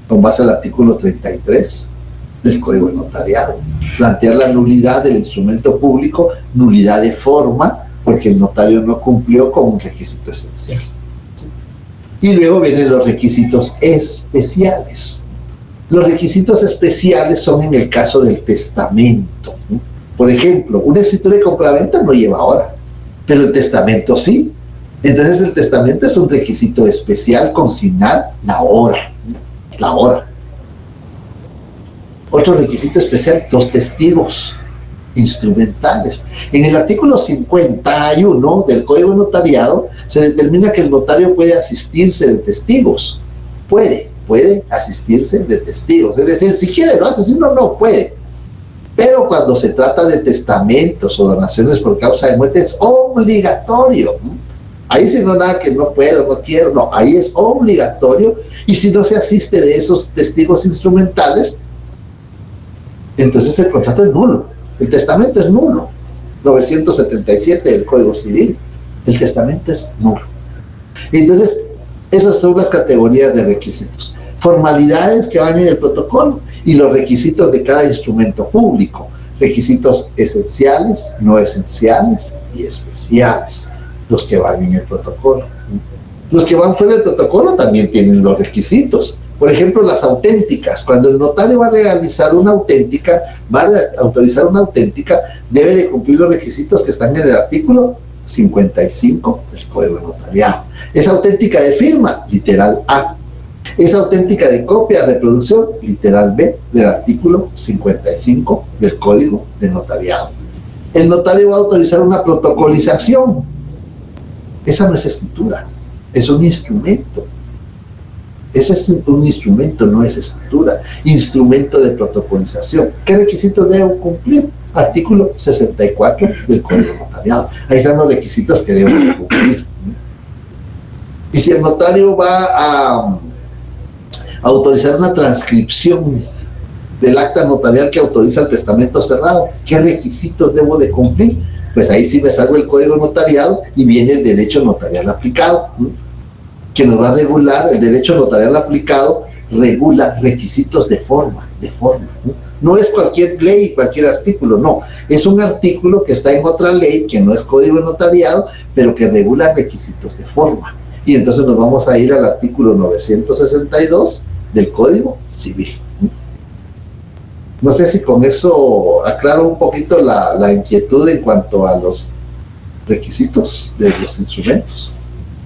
con base al artículo 33 del Código de Notariado. Plantear la nulidad del instrumento público, nulidad de forma, porque el notario no cumplió con un requisito esencial. Y luego vienen los requisitos especiales. Los requisitos especiales son en el caso del testamento. Por ejemplo, una escritura de compraventa no lleva hora, pero el testamento sí. Entonces el testamento es un requisito especial, consignar la hora. La hora. Otro requisito especial, 2 testigos instrumentales. En el artículo 51 del Código Notariado se determina que el notario puede asistirse de testigos. Puede asistirse de testigos. Es decir, si quiere lo hace, si no, no puede. Pero cuando se trata de testamentos o donaciones por causa de muerte es obligatorio. Ahí si no, nada que no puedo, no quiero, no, ahí es obligatorio. Y si no se asiste de esos testigos instrumentales, entonces el contrato es nulo. El testamento es nulo. 977 del Código Civil. El testamento es nulo. Entonces, esas son las categorías de requisitos. Formalidades que van en el protocolo y los requisitos de cada instrumento público. Requisitos esenciales, no esenciales y especiales. Los que van en el protocolo. Los que van fuera del protocolo también tienen los requisitos. Por ejemplo, las auténticas. Cuando el notario va a realizar una auténtica, va a autorizar una auténtica, debe de cumplir los requisitos que están en el artículo 55 del Código Notariado. Es auténtica de firma, literal A. Es auténtica de copia, reproducción, literal B, del artículo 55 del Código de Notariado. El notario va a autorizar una protocolización. Esa no es escritura, es un instrumento. Ese es un instrumento, no es escritura. Instrumento de protocolización. ¿Qué requisitos debo cumplir? Artículo 64 del Código Notariado. Ahí están los requisitos que debo cumplir. Y si el notario va a autorizar una transcripción del acta notarial que autoriza el testamento cerrado, ¿qué requisitos debo de cumplir? Pues ahí sí me salgo el Código Notariado y viene el derecho notarial aplicado, que nos va a regular. El derecho notarial aplicado regula requisitos de forma, no es cualquier ley, cualquier artículo, no, es un artículo que está en otra ley que no es Código Notariado, pero que regula requisitos de forma. Y entonces nos vamos a ir al artículo 962 del Código Civil. No sé si con eso aclaro un poquito la inquietud en cuanto a los requisitos de los instrumentos.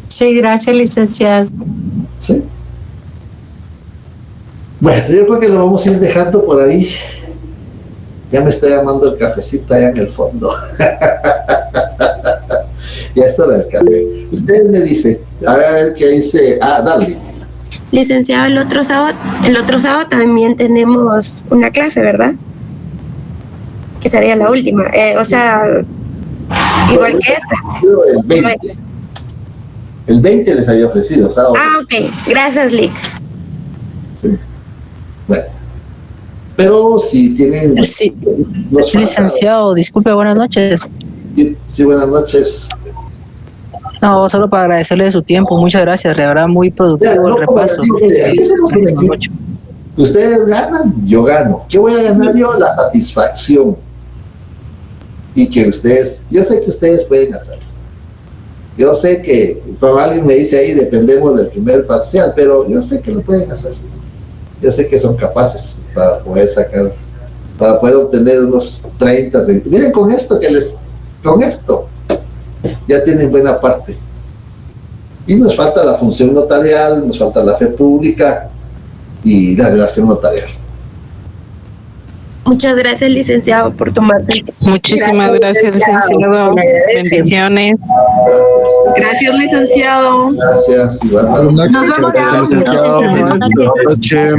Sí, gracias, licenciado. Sí. Bueno, yo creo que lo vamos a ir dejando por ahí. Ya me está llamando el cafecito allá en el fondo. Ya es hora del café. Usted me dice, a ver qué dice. Dale. Licenciado, el otro sábado también tenemos una clase, ¿verdad? Que sería la última. O sea, igual que esta. El 20. El 20 les había ofrecido, sábado. Ok. Gracias, Lick. Sí. Bueno. Pero si tienen... Sí. Licenciado, disculpe, buenas noches. Sí, buenas noches. No, solo para agradecerle de su tiempo, muchas gracias, la verdad muy productivo el repaso. Ustedes ganan, yo gano. ¿Qué voy a ganar yo? La satisfacción. Y que ustedes, yo sé que ustedes pueden hacerlo. Yo sé que, como alguien me dice ahí, dependemos del primer parcial, pero yo sé que lo pueden hacer. Yo sé que son capaces para poder sacar, para poder obtener unos 30. Miren con esto con esto ya tienen buena parte. Y nos falta la función notarial, nos falta la fe pública, y la relación notarial. Muchas gracias, licenciado, por tomarse el tiempo. Muchísimas gracias, licenciado. Bendiciones. Gracias, licenciado. Gracias, igual. Nos vemos. Gracias, licenciado. Buenas noches.